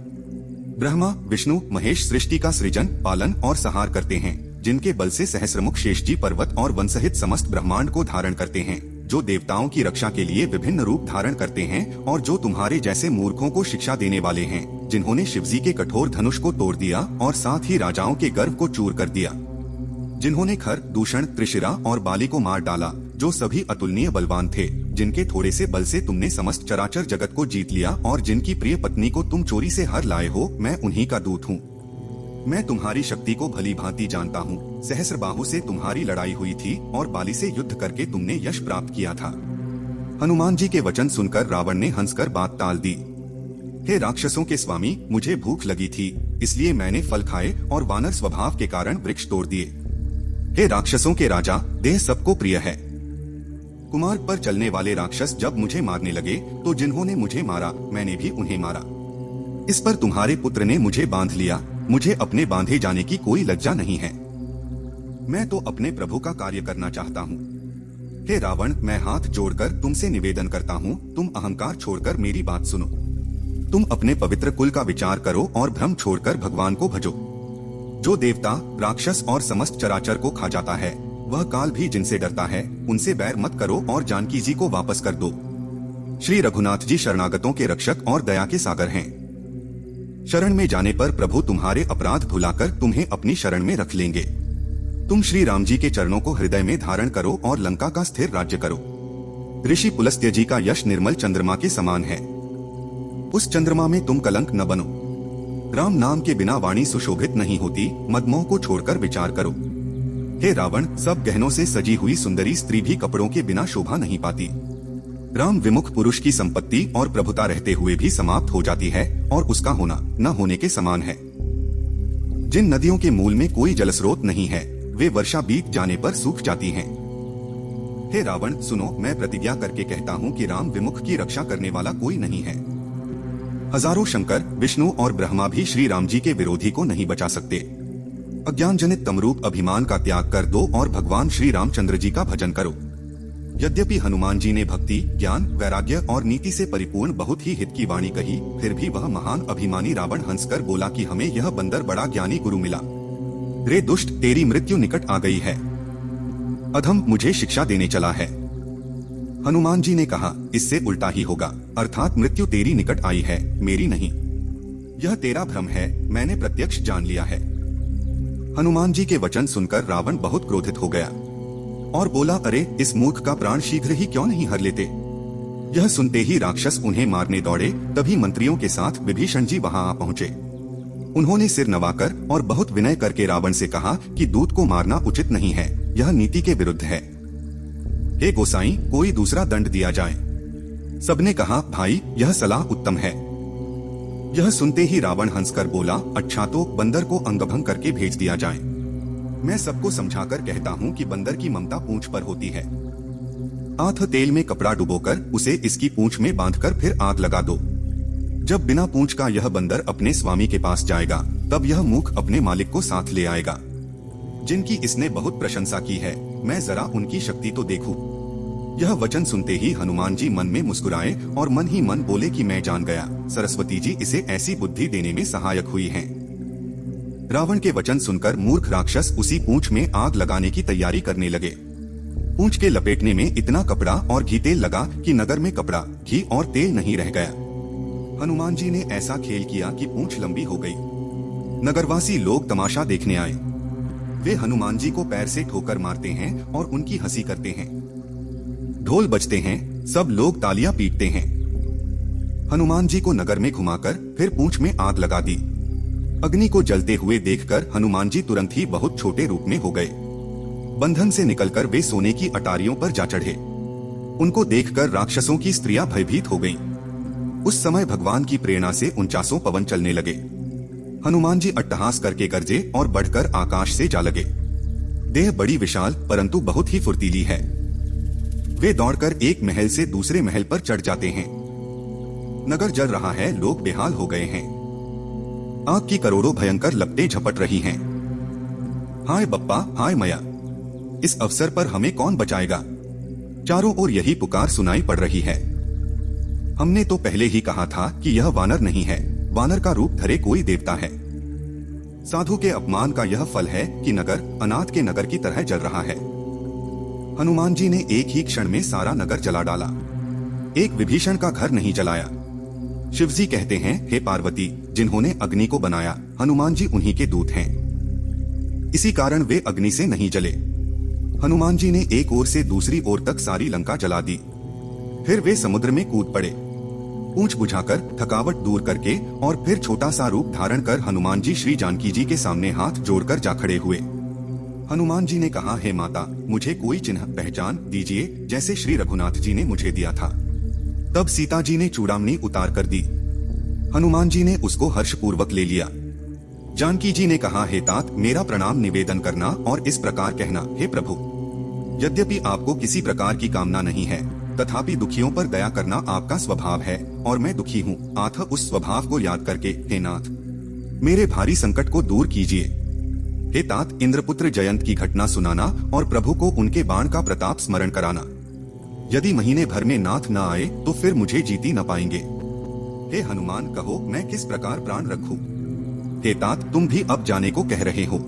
ब्रह्मा विष्णु महेश सृष्टि का सृजन पालन और संहार करते हैं, जिनके बल से सहस्रमुख शेष जी पर्वत और वन सहित समस्त ब्रह्मांड को धारण करते हैं, जो देवताओं की रक्षा के लिए विभिन्न रूप धारण करते हैं और जो तुम्हारे जैसे मूर्खों को शिक्षा देने वाले हैं, जिन्होंने शिवजी के कठोर धनुष को तोड़ दिया और साथ ही राजाओं के गर्व को चूर कर दिया, जिन्होंने खर, दूषण, त्रिशिरा और बाली को मार डाला, जो सभी अतुलनीय बलवान थे, जिनके थोड़े से बल से तुमने समस्त चराचर जगत को जीत लिया और जिनकी प्रिय पत्नी को तुम चोरी से हर लाए हो, मैं उन्हीं का दूत हूँ। मैं तुम्हारी शक्ति को भली भांति जानता हूँ। सहस्रबाहु से तुम्हारी लड़ाई हुई थी और बाली से युद्ध करके तुमने यश प्राप्त किया था। हनुमान जी के वचन सुनकर रावण ने हंसकर बात टाल दी। हे राक्षसों के स्वामी, मुझे भूख लगी थी, इसलिए मैंने फल खाए और वानर स्वभाव के कारण वृक्ष तोड़ दिए। हे राक्षसों के राजा, देह सबको प्रिय है। कुमार्ग पर चलने वाले राक्षस जब मुझे मारने लगे तो जिन्होंने मुझे मारा मैंने भी उन्हें मारा। इस पर तुम्हारे पुत्र ने मुझे बांध लिया। मुझे अपने बांधे जाने की कोई लज्जा नहीं है। मैं तो अपने प्रभु का कार्य करना चाहता हूँ। हे रावण, मैं हाथ जोड़कर तुमसे निवेदन करता हूँ, तुम अहंकार छोड़कर मेरी बात सुनो। तुम अपने पवित्र कुल का विचार करो और भ्रम छोड़कर भगवान को भजो। जो देवता, राक्षस और समस्त चराचर को खा जाता है, वह काल भी जिनसे डरता है, उनसे बैर मत करो और जानकी जी को वापस कर दो। श्री रघुनाथ जी शरणागतों के रक्षक और दया के सागर हैं। शरण में जाने पर प्रभु तुम्हारे अपराध भुलाकर तुम्हें अपनी शरण में रख लेंगे। तुम श्री राम जी के चरणों को हृदय में धारण करो और लंका का स्थिर राज्य करो। ऋषि पुलस्त्य जी का यश निर्मल चंद्रमा के समान है। उस चंद्रमा में तुम कलंक न बनो। राम नाम के बिना वाणी सुशोभित नहीं होती। मदमोह को छोड़कर विचार करो। हे रावण, सब गहनों से सजी हुई सुंदरी स्त्री भी कपड़ों के बिना शोभा नहीं पाती। राम विमुख पुरुष की संपत्ति और प्रभुता रहते हुए भी समाप्त हो जाती है और उसका होना न होने के समान है। जिन नदियों के मूल में कोई जलस्रोत नहीं है, वे वर्षा बीत जाने पर सूख जाती हैं। हे रावण, सुनो, मैं प्रतिज्ञा करके कहता हूँ कि राम विमुख की रक्षा करने वाला कोई नहीं है। हजारों शंकर, विष्णु और ब्रह्मा भी श्री राम जी के विरोधी को नहीं बचा सकते। अज्ञान जनित तमरूप अभिमान का त्याग कर दो और भगवान श्री रामचंद्र जी का भजन करो। यद्यपि हनुमान जी ने भक्ति, ज्ञान, वैराग्य और नीति से परिपूर्ण बहुत ही हित की वाणी कही, फिर भी वह महान अभिमानी रावण हंसकर बोला कि हमें यह बंदर बड़ा ज्ञानी गुरु मिला। रे दुष्ट, तेरी मृत्यु निकट आ गई है। अधम, मुझे शिक्षा देने चला है। हनुमान जी ने कहा, इससे उल्टा ही होगा, अर्थात मृत्यु तेरी निकट आई है, मेरी नहीं। यह तेरा भ्रम है, मैंने प्रत्यक्ष जान लिया है। हनुमान जी के वचन सुनकर रावण बहुत क्रोधित हो गया और बोला, अरे इस मूर्ख का प्राण शीघ्र ही क्यों नहीं हर लेते। यह सुनते ही राक्षस उन्हें मारने दौड़े। तभी मंत्रियों के साथ विभीषण जी वहां आ पहुंचे। उन्होंने सिर नवाकर और बहुत विनय करके रावण से कहा कि दूत को मारना उचित नहीं है, यह नीति के विरुद्ध है। हे गोसाई, कोई दूसरा दंड दिया जाए। सबने कहा, भाई यह सलाह उत्तम है। यह सुनते ही रावण हंसकर बोला, अच्छा तो बंदर को अंगभंग करके भेज दिया जाए। मैं सबको समझाकर कहता हूँ कि बंदर की ममता पूंछ पर होती है। आध तेल में कपड़ा डुबोकर उसे इसकी पूंछ में बांधकर फिर आग लगा दो। जब बिना पूंछ का यह बंदर अपने स्वामी के पास जाएगा, तब यह मूख अपने मालिक को साथ ले आएगा। जिनकी इसने बहुत प्रशंसा की है, मैं जरा उनकी शक्ति तो देखूं। यह वचन सुनते ही हनुमान जी मन में मुस्कुराए और मन ही मन बोले कि मैं जान गया, सरस्वती जी इसे ऐसी बुद्धि देने में सहायक हुई हैं। रावण के वचन सुनकर मूर्ख राक्षस उसी पूंछ में आग लगाने की तैयारी करने लगे। पूंछ के लपेटने में इतना कपड़ा और घी तेल लगा कि नगर में कपड़ा, घी और तेल नहीं रह गया। हनुमान जी ने ऐसा खेल किया कि पूंछ लंबी हो गई। नगरवासी लोग तमाशा देखने आए। वे हनुमान जी को पैर से ठोकर मारते हैं और उनकी हंसी करते हैं। ढोल बजते हैं, सब लोग तालियां पीटते हैं। हनुमान जी को नगर में घुमाकर फिर पूंछ में आग लगा दी। अग्नि को जलते हुए देखकर हनुमान जी तुरंत ही बहुत छोटे रूप में हो गए। बंधन से निकलकर वे सोने की अटारियों पर जा चढ़े। उनको देखकर राक्षसों की स्त्रियां भयभीत हो गईं। उस समय भगवान की प्रेरणा से 49 पवन चलने लगे। हनुमान जी अट्टहास करके गरजे और बढ़कर आकाश से जा लगे। देह बड़ी विशाल परंतु बहुत ही फुर्तीली है। वे दौड़कर एक महल से दूसरे महल पर चढ़ जाते हैं। नगर जल रहा है, लोग बेहाल हो गए हैं। आग की करोड़ों भयंकर लपटें झपट रही हैं। हाय बप्पा, हाय मया, इस अवसर पर हमें कौन बचाएगा। चारों ओर यही पुकार सुनाई पड़ रही है। हमने तो पहले ही कहा था कि यह वानर नहीं है, वानर का रूप धरे कोई देवता है। साधु के अपमान का यह फल है कि नगर अनाथ के नगर की तरह जल रहा है। हनुमान जी ने एक ही क्षण में सारा नगर जला डाला। एक विभीषण का घर नहीं जलाया। शिवजी कहते हैं, हे पार्वती, जिन्होंने अग्नि को बनाया, हनुमान जी उन्हीं के दूत हैं। इसी कारण वे अग्नि से नहीं जले। हनुमान जी ने एक ओर से दूसरी ओर तक सारी लंका जला दी। फिर वे समुद्र में कूद पड़े। पूंछ बुझाकर, थकावट दूर करके और फिर छोटा सा रूप धारण कर हनुमान जी श्री जानकी जी के सामने हाथ जोड़कर जा खड़े हुए। हनुमान जी ने कहा, हे माता, मुझे कोई चिन्ह पहचान दीजिए जैसे श्री रघुनाथ जी ने मुझे दिया था। तब सीता जी ने चूड़ामणि उतार कर दी। हनुमान जी ने उसको हर्षपूर्वक ले लिया। जानकी जी ने कहा, हे तात, मेरा प्रणाम निवेदन करना और इस प्रकार कहना, हे प्रभु, यद्यपि आपको किसी प्रकार की कामना नहीं है, तथापि दुखियों पर दया करना आपका स्वभाव है और मैं दुखी हूँ। अतः उस स्वभाव को याद करके हे नाथ, मेरे भारी संकट को दूर कीजिए। हे तात, इंद्रपुत्र जयंत की घटना सुनाना और प्रभु को उनके बाण का प्रताप स्मरण कराना। यदि महीने भर में नाथ न आए तो फिर मुझे जीती न पाएंगे। हे हनुमान, कहो मैं किस प्रकार प्राण रखूं? हे तात, तुम भी अब जाने को कह रहे हो।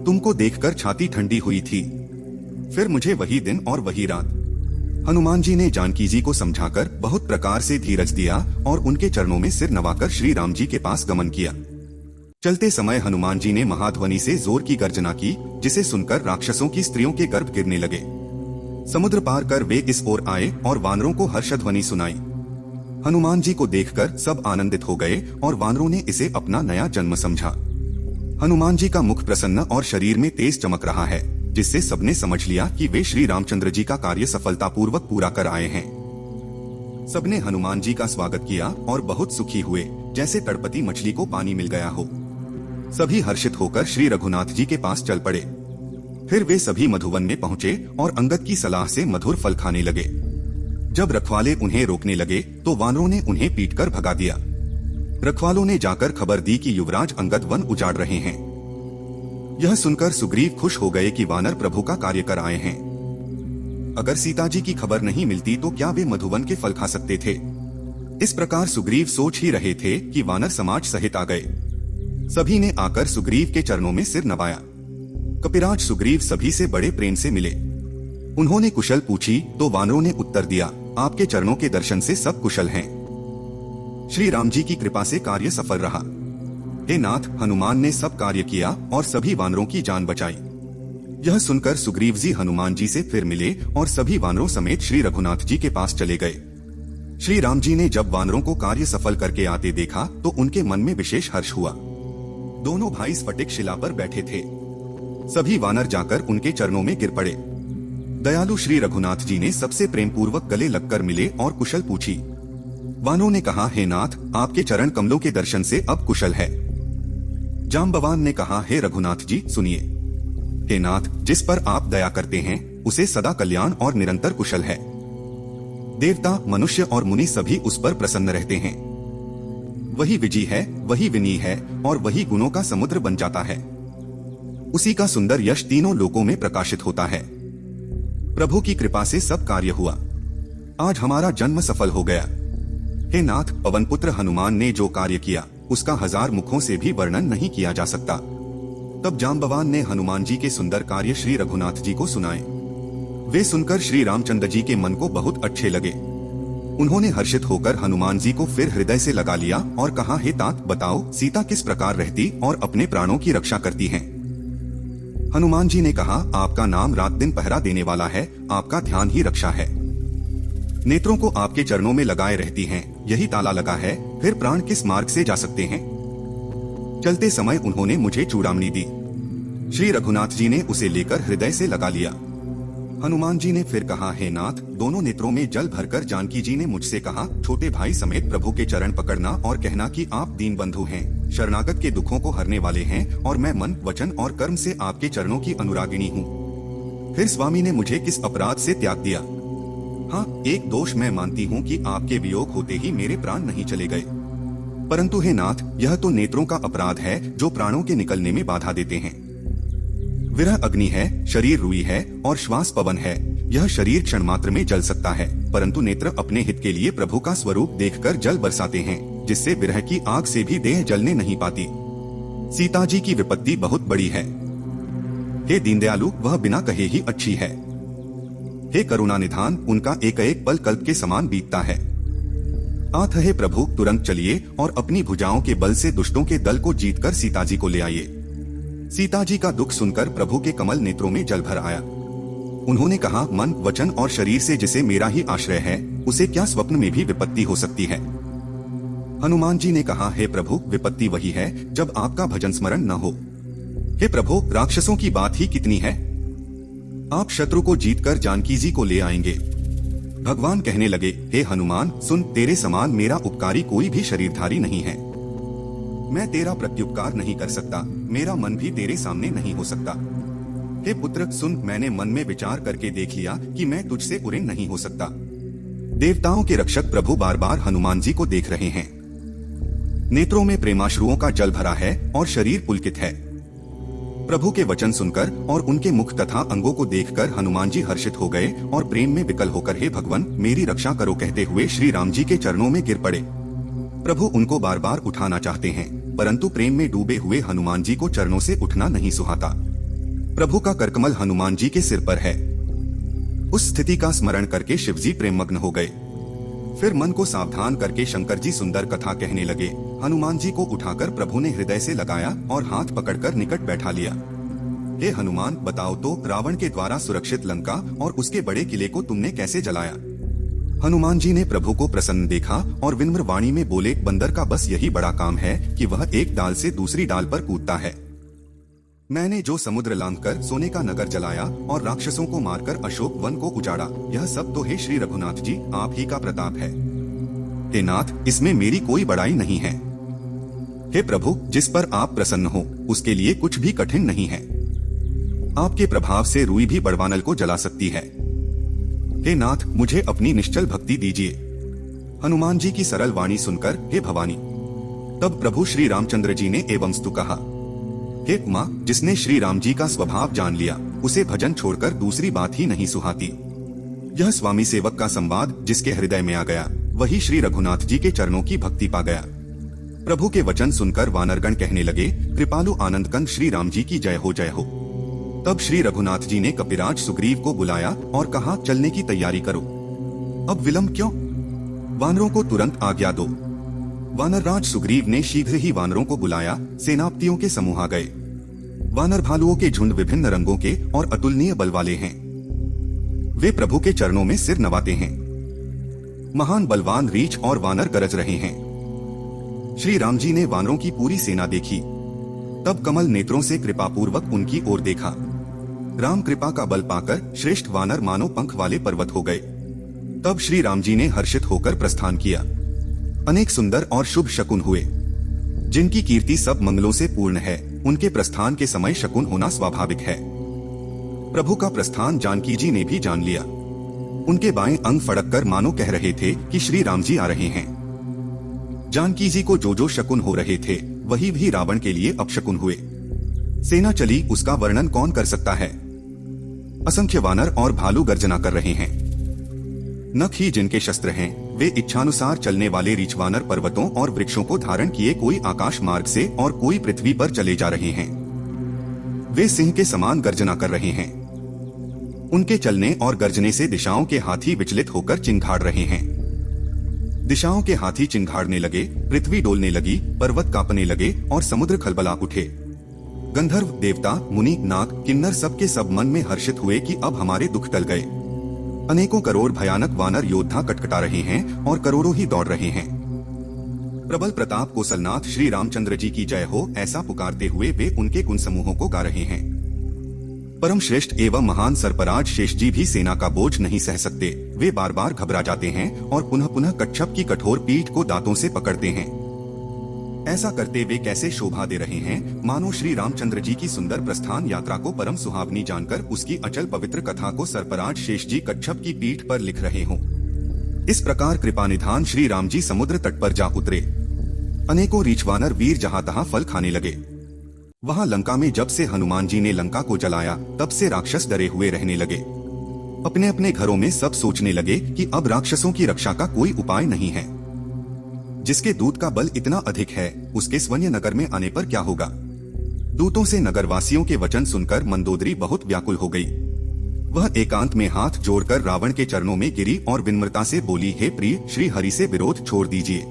तुमको देखकर छाती ठंडी हुई थी। फिर मुझे वही दिन और वही रात। हनुमान जी ने जानकी जी को समझाकर बहुत प्रकार से धीरज दिया और उनके चरणों में सिर नवाकर श्री राम जी के पास गमन किया। चलते समय हनुमान जी ने महाध्वनि से जोर की गर्जना की, जिसे सुनकर राक्षसों की स्त्रियों के गर्भ गिरने लगे। समुद्र पार कर वे इस ओर आए और वानरों को हर्षध्वनि सुनाई। हनुमान जी को देखकर सब आनंदित हो गए और वानरों ने इसे अपना नया जन्म समझा। हनुमान जी का मुख प्रसन्न और शरीर में तेज चमक रहा है, जिससे सबने समझ लिया कि वे श्री रामचंद्र जी का कार्य सफलतापूर्वक पूरा कर आए हैं। सबने हनुमान जी का स्वागत किया और बहुत सुखी हुए, जैसे तड़पती मछली को पानी मिल गया हो। सभी हर्षित होकर श्री रघुनाथ जी के पास चल पड़े। फिर वे सभी मधुवन में पहुँचे और अंगद की सलाह से मधुर फल खाने लगे। जब रखवाले उन्हें रोकने लगे तो वानरों ने उन्हें पीटकर भगा दिया। रखवालों ने जाकर खबर दी कि युवराज अंगद वन उजाड़ रहे हैं। यह सुनकर सुग्रीव खुश हो गए कि वानर प्रभु का कार्य कर आए हैं। अगर सीता जी की खबर नहीं मिलती तो क्या वे मधुवन के फल खा सकते थे? इस प्रकार सुग्रीव सोच ही रहे थे कि वानर समाज सहित आ गए। सभी ने आकर सुग्रीव के चरणों में सिर नवाया। कपिराज सुग्रीव सभी से बड़े प्रेम से मिले। उन्होंने कुशल पूछी तो वानरों ने उत्तर दिया, आपके चरणों के दर्शन से सब कुशल हैं। श्री राम जी की कृपा से कार्य सफल रहा। हे नाथ, हनुमान ने सब कार्य किया और सभी वानरों की जान बचाई। यह सुनकर सुग्रीव जी हनुमान जी से फिर मिले और सभी वानरों समेत श्री रघुनाथ जी के पास चले गए। श्री राम जी ने जब वानरों को कार्य सफल करके आते देखा तो उनके मन में विशेष हर्ष हुआ। दोनों भाई स्फटिक शिला पर बैठे थे। सभी वानर जाकर उनके चरणों में गिर पड़े। दयालु श्री रघुनाथ जी ने सबसे प्रेम पूर्वक गले लगकर मिले और कुशल पूछी। वानरों ने कहा, हे नाथ, आपके चरण कमलों के दर्शन से अब कुशल है। जाम्बवान ने कहा, हे रघुनाथ जी सुनिए। हे नाथ, जिस पर आप दया करते हैं उसे सदा कल्याण और निरंतर कुशल है। देवता, मनुष्य और मुनि सभी उस पर प्रसन्न रहते हैं। वही विजयी है, वही विनयी है और वही गुणों का समुद्र बन जाता है। उसी का सुंदर यश तीनों लोकों में प्रकाशित होता है। प्रभु की कृपा से सब कार्य हुआ। आज हमारा जन्म सफल हो गया। हे नाथ, पवन पुत्र हनुमान ने जो कार्य किया उसका 1000 मुखों से भी वर्णन नहीं किया जा सकता। तब जाम्बवान ने हनुमान जी के सुंदर कार्य श्री रघुनाथ जी को सुनाए। वे सुनकर श्री रामचंद्र जी के मन को बहुत अच्छे लगे। उन्होंने हर्षित होकर हनुमान जी को फिर हृदय से लगा लिया और कहा, हे तात, बताओ सीता किस प्रकार रहती और अपने प्राणों की रक्षा करती हैं? हनुमान जी ने कहा, आपका नाम रात दिन पहरा देने वाला है, आपका ध्यान ही रक्षा है। नेत्रों को आपके चरणों में लगाए रहती हैं, यही ताला लगा है, फिर प्राण किस मार्ग से जा सकते हैं? चलते समय उन्होंने मुझे चूड़ामणि दी। श्री रघुनाथ जी ने उसे लेकर हृदय से लगा लिया। हनुमान जी ने फिर कहा, हे नाथ, दोनों नेत्रों में जल भरकर जानकी जी ने मुझसे कहा, छोटे भाई समेत प्रभु के चरण पकड़ना और कहना कि आप दीन बंधु हैं, शरणागत के दुखों को हरने वाले हैं और मैं मन, वचन और कर्म से आपके चरणों की अनुरागिणी हूँ। फिर स्वामी ने मुझे किस अपराध से त्याग दिया? हाँ, एक दोष मैं मानती हूँ कि आपके वियोग होते ही मेरे प्राण नहीं चले गए। परंतु हे नाथ, यह तो नेत्रों का अपराध है जो प्राणों के निकलने में बाधा देते हैं। विरह अग्नि है, शरीर रुई है और श्वास पवन है। यह शरीर क्षण मात्र में जल सकता है, परंतु नेत्र अपने हित के लिए प्रभु का स्वरूप देखकर जल बरसाते हैं, जिससे विरह की आग से भी देह जलने नहीं पाती। सीता जी की विपत्ति बहुत बड़ी है। हे दीनदयालु, वह बिना कहे ही अच्छी है। हे करुणा निधान, उनका एक एक पल कल्प के समान बीतता है। आथ हे प्रभु, तुरंत चलिए और अपनी भुजाओं के बल से दुष्टों के दल को जीतकर सीता जी को ले आइए। सीता जी का दुख सुनकर प्रभु के कमल नेत्रों में जल भर आया। उन्होंने कहा, मन, वचन और शरीर से जिसे मेरा ही आश्रय है, उसे क्या स्वप्न में भी विपत्ति हो सकती है? हनुमान जी ने कहा, हे प्रभु, विपत्ति वही है जब आपका भजन स्मरण न हो। हे प्रभु, राक्षसों की बात ही कितनी है। आप शत्रु को जीतकर जानकी जी को ले आएंगे। भगवान कहने लगे, हे हनुमान सुन, तेरे समान मेरा उपकारी कोई भी शरीरधारी नहीं है। मैं तेरा प्रत्युपकार नहीं कर सकता, मेरा मन भी तेरे सामने नहीं हो सकता। हे पुत्र सुन, मैंने मन में विचार करके देख लिया कि मैं तुझसे उऋण नहीं हो सकता। देवताओं के रक्षक प्रभु बार बार हनुमान जी को देख रहे हैं। नेत्रों में प्रेमाश्रुओं का जल भरा है और शरीर पुलकित है। प्रभु के वचन सुनकर और उनके मुख तथा अंगों को देखकर हनुमान जी हर्षित हो गए और प्रेम में विकल होकर हे भगवान मेरी रक्षा करो कहते हुए श्री राम जी के चरणों में गिर पड़े। प्रभु उनको बार बार उठाना चाहते हैं, परंतु प्रेम में डूबे हुए हनुमान जी को चरणों से उठना नहीं सुहाता। प्रभु का करकमल हनुमान जी के सिर पर है। उस स्थिति का स्मरण करके शिवजी प्रेममग्न हो गए। फिर मन को सावधान करके शंकर जी सुंदर कथा कहने लगे। हनुमान जी को उठाकर प्रभु ने हृदय से लगाया और हाथ पकड़कर निकट बैठा लिया। हे हनुमान बताओ तो रावण के द्वारा सुरक्षित लंका और उसके बड़े किले को तुमने कैसे जलाया। हनुमान जी ने प्रभु को प्रसन्न देखा और विनम्र वाणी में बोले, बंदर का बस यही बड़ा काम है कि वह एक डाल से दूसरी डाल पर कूदता है। मैंने जो समुद्र लांघकर सोने का नगर जलाया और राक्षसों को मारकर अशोक वन को उजाड़ा, यह सब तो हे श्री रघुनाथ जी आप ही का प्रताप है। हे नाथ, इसमें मेरी कोई बड़ाई नहीं है। हे प्रभु, जिस पर आप प्रसन्न हो उसके लिए कुछ भी कठिन नहीं है। आपके प्रभाव से रुई भी बड़वानल को जला सकती है। हे नाथ, मुझे अपनी निश्चल भक्ति दीजिए। हनुमान जी की सरल वाणी सुनकर हे भवानी। तब प्रभु श्री रामचंद्र जी ने एवं स्तु कहा, हे उमा, जिसने श्री राम जी का स्वभाव जान लिया उसे भजन छोड़कर दूसरी बात ही नहीं सुहाती। यह स्वामी सेवक का संवाद जिसके हृदय में आ गया वही श्री रघुनाथ जी के चरणों की भक्ति पा गया। प्रभु के वचन सुनकर वानरगण कहने लगे, कृपालु आनंद कंद श्री राम जी की जय हो जय हो। तब श्री रघुनाथ जी ने कपिराज सुग्रीव को बुलाया और कहा, चलने की तैयारी करो। अब विलंब क्यों, वानरों को तुरंत आज्ञा दो। वानरराज सुग्रीव ने शीघ्र ही वानरों को बुलाया। सेनापतियों के समूह आ गए। वानर भालुओं के झुंड विभिन्न रंगों के और अतुलनीय बल वाले हैं। वे प्रभु के चरणों में सिर नवाते हैं। महान बलवान रीछ और वानर गरज रहे हैं। श्री राम जी ने वानरों की पूरी सेना देखी। तब कमल नेत्रों से कृपापूर्वक उनकी ओर देखा। राम कृपा का बल पाकर श्रेष्ठ वानर मानो पंख वाले पर्वत हो गए। तब श्री राम जी ने हर्षित होकर प्रस्थान किया। अनेक सुंदर और शुभ शकुन हुए। जिनकी कीर्ति सब मंगलों से पूर्ण है, उनके प्रस्थान के समय शकुन होना स्वाभाविक है। प्रभु का प्रस्थान जानकी जी ने भी जान लिया। उनके बाएं अंग फड़क कर मानो कह रहे थे कि श्री राम जी आ रहे हैं। जानकी जी को जो जो शकुन हो रहे थे वही भी रावण के लिए अपशकुन हुए। सेना चली उसका वर्णन कौन कर सकता है। असंख्य वानर और भालू गर्जना कर रहे हैं। नख ही जिनके शस्त्र हैं, वे इच्छानुसार चलने वाले रीछवानर पर्वतों और वृक्षों को धारण किए कोई आकाश मार्ग से और कोई पृथ्वी पर चले जा रहे हैं। वे सिंह के समान गर्जना कर रहे हैं। उनके चलने और गर्जने से दिशाओं के हाथी विचलित होकर चिंघाड़ रहे हैं। दिशाओं के हाथी चिंघाड़ने लगे, पृथ्वी डोलने लगी, पर्वत कांपने लगे और समुद्र खलबला उठे। गंधर्व, देवता, मुनि, नाग, किन्नर सब के सब मन में हर्षित हुए कि अब हमारे दुख टल गए। अनेकों करोड़ भयानक वानर योद्धा कटकटा रहे हैं और करोड़ों ही दौड़ रहे हैं। प्रबल प्रताप कौशलनाथ श्री रामचंद्र जी की जय हो ऐसा पुकारते हुए वे उनके कुन समूहों को गा रहे हैं। परम श्रेष्ठ एवं महान सर्पराज शेष जी भी सेना का बोझ नहीं सह सकते। वे बार बार घबरा जाते हैं और पुनः पुनः कच्छप की कठोर पीठ को दांतों से पकड़ते हैं। ऐसा करते वे कैसे शोभा दे रहे हैं, मानो श्री रामचंद्र जी की सुंदर प्रस्थान यात्रा को परम सुहावनी जानकर उसकी अचल पवित्र कथा को सर्पराज शेष जी कच्छप की पीठ पर लिख रहे हों। इस प्रकार कृपानिधान श्री राम जी समुद्र तट पर जा उतरे। अनेकों रीछवानर वीर जहां तहां फल खाने लगे। वहां लंका में जब से हनुमान जी ने लंका को जलाया तब से राक्षस डरे हुए रहने लगे। अपने अपने घरों में सब सोचने लगे कि अब राक्षसों की रक्षा का कोई उपाय नहीं है। जिसके दूत का बल इतना अधिक है उसके स्वन्य नगर में आने पर क्या होगा। दूतों से नगरवासियों के वचन सुनकर मंदोदरी बहुत व्याकुल हो गई। वह एकांत में हाथ जोड़कर रावण के चरणों में गिरी और विनम्रता से बोली, हे प्रिय, श्री हरि से विरोध छोड़ दीजिए।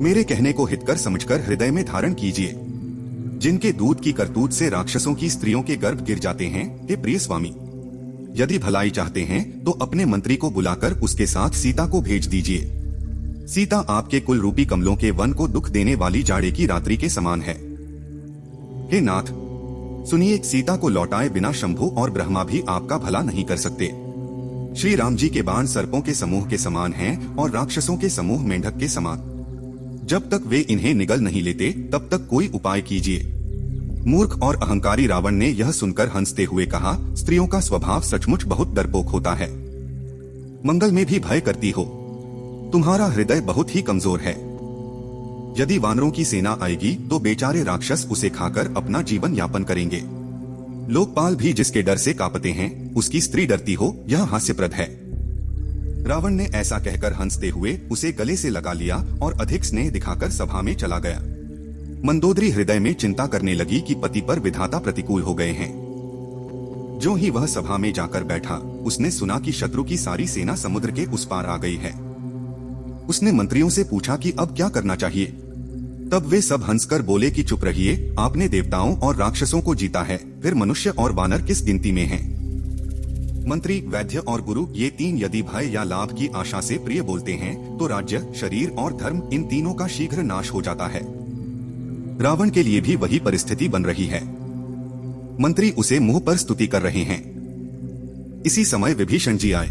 मेरे कहने को हितकर समझकर हृदय में धारण कीजिए। जिनके दूत की करतूत से राक्षसों की स्त्रियों के गर्भ गिर जाते हैं, हे प्रिय स्वामी, यदि भलाई चाहते हैं तो अपने मंत्री को बुलाकर उसके साथ सीता को भेज दीजिए। सीता आपके कुल रूपी कमलों के वन को दुख देने वाली जाड़े की रात्रि के समान है। हे नाथ सुनिए, सीता को लौटाए बिना शंभु और ब्रह्मा भी आपका भला नहीं कर सकते। श्री राम जी के बाण सर्पों के समूह के समान हैं और राक्षसों के समूह मेंढक के समान। जब तक वे इन्हें निगल नहीं लेते तब तक कोई उपाय कीजिए। मूर्ख और अहंकारी रावण ने यह सुनकर हंसते हुए कहा, स्त्रियों का स्वभाव सचमुच बहुत डरपोक होता है। मंगल में भी भय करती हो, तुम्हारा हृदय बहुत ही कमजोर है। यदि वानरों की सेना आएगी तो बेचारे राक्षस उसे खाकर अपना जीवन यापन करेंगे। लोकपाल भी जिसके डर से कांपते हैं, उसकी स्त्री डरती हो, यह हास्यप्रद है। रावण ने ऐसा कहकर हंसते हुए उसे गले से लगा लिया और अधिक स्नेह दिखाकर सभा में चला गया। मंदोदरी हृदय में चिंता करने लगी कि पति पर विधाता प्रतिकूल हो गए हैं। जो ही वह सभा में जाकर बैठा, उसने सुना कि शत्रु की सारी सेना समुद्र के उस पार आ गई है। उसने मंत्रियों से पूछा कि अब क्या करना चाहिए। तब वे सब हंसकर बोले कि चुप रहिए, आपने देवताओं और राक्षसों को जीता है, फिर मनुष्य और वानर किस गिनती में हैं? मंत्री, वैद्य और गुरु ये तीन यदि भय या लाभ की आशा से प्रिय बोलते हैं तो राज्य, शरीर और धर्म इन तीनों का शीघ्र नाश हो जाता है। रावण के लिए भी वही परिस्थिति बन रही है। मंत्री उसे मुंह पर स्तुति कर रहे हैं। इसी समय विभीषण जी आए।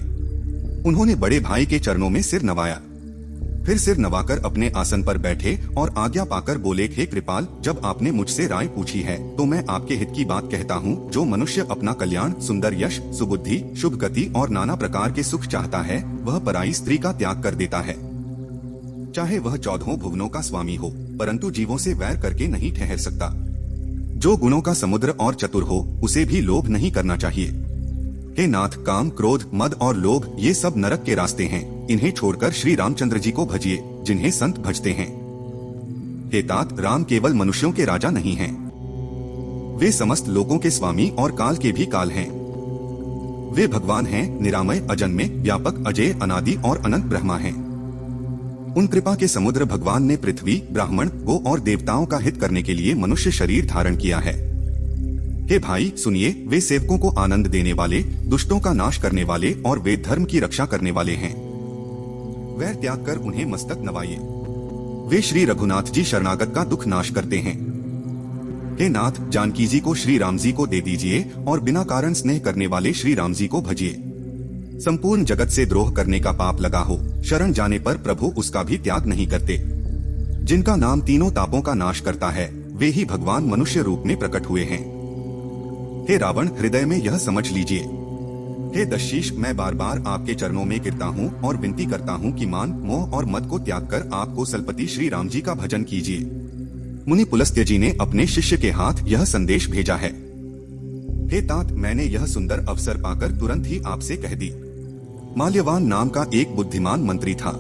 उन्होंने बड़े भाई के चरणों में सिर नवाया, फिर सिर नवाकर अपने आसन पर बैठे और आज्ञा पाकर बोले, हे कृपाल, जब आपने मुझसे राय पूछी है तो मैं आपके हित की बात कहता हूँ। जो मनुष्य अपना कल्याण, सुंदर यश, सुबुद्धि, शुभ गति और नाना प्रकार के सुख चाहता है, वह पराई स्त्री का त्याग कर देता है। चाहे वह 14 भुवनों का स्वामी हो, परंतु जीवों से वैर करके नहीं ठहर सकता। जो गुणों का समुद्र और चतुर हो, उसे भी लोभ नहीं करना चाहिए। हे नाथ, काम, क्रोध, मद और लोभ ये सब नरक के रास्ते हैं। इन्हें छोड़कर श्री रामचंद्र जी को भजिए, जिन्हें संत भजते हैं। हे तात, राम केवल मनुष्यों के राजा नहीं हैं। वे समस्त लोगों के स्वामी और काल के भी काल हैं। वे भगवान हैं, निरामय, अजन्मे, व्यापक, अजेय, अनादि और अनंत ब्रह्मा हैं। उन कृपा के समुद्र भगवान ने पृथ्वी, ब्राह्मण, गो और देवताओं का हित करने के लिए मनुष्य शरीर धारण किया है। हे भाई सुनिए, वे सेवकों को आनंद देने वाले, दुष्टों का नाश करने वाले और वेद धर्म की रक्षा करने वाले हैं। वैर त्याग कर उन्हें मस्तक नवाइए। वे श्री रघुनाथ जी शरणागत का दुख नाश करते हैं। हे नाथ, जानकी जी को श्री राम जी को दे दीजिए और बिना कारण स्नेह करने वाले श्री राम जी को भजिए। संपूर्ण जगत से द्रोह करने का पाप लगा हो, शरण जाने पर प्रभु उसका भी त्याग नहीं करते। जिनका नाम तीनों तापों का नाश करता है, वे ही भगवान मनुष्य रूप में प्रकट हुए हैं। हे रावण, हृदय में यह समझ लीजिए। हे दशशीष, मैं बार बार आपके चरणों में गिरता हूँ और विनती करता हूँ कि मान, मोह और मद को त्याग कर आप कौशलपति श्री राम जी का भजन कीजिए। मुनि पुलस्त्य जी ने अपने शिष्य के हाथ यह संदेश भेजा है। हे तात, मैंने यह सुंदर अवसर पाकर तुरंत ही आपसे कह दी। माल्यवान नाम का एक बुद्धिमान मंत्री था।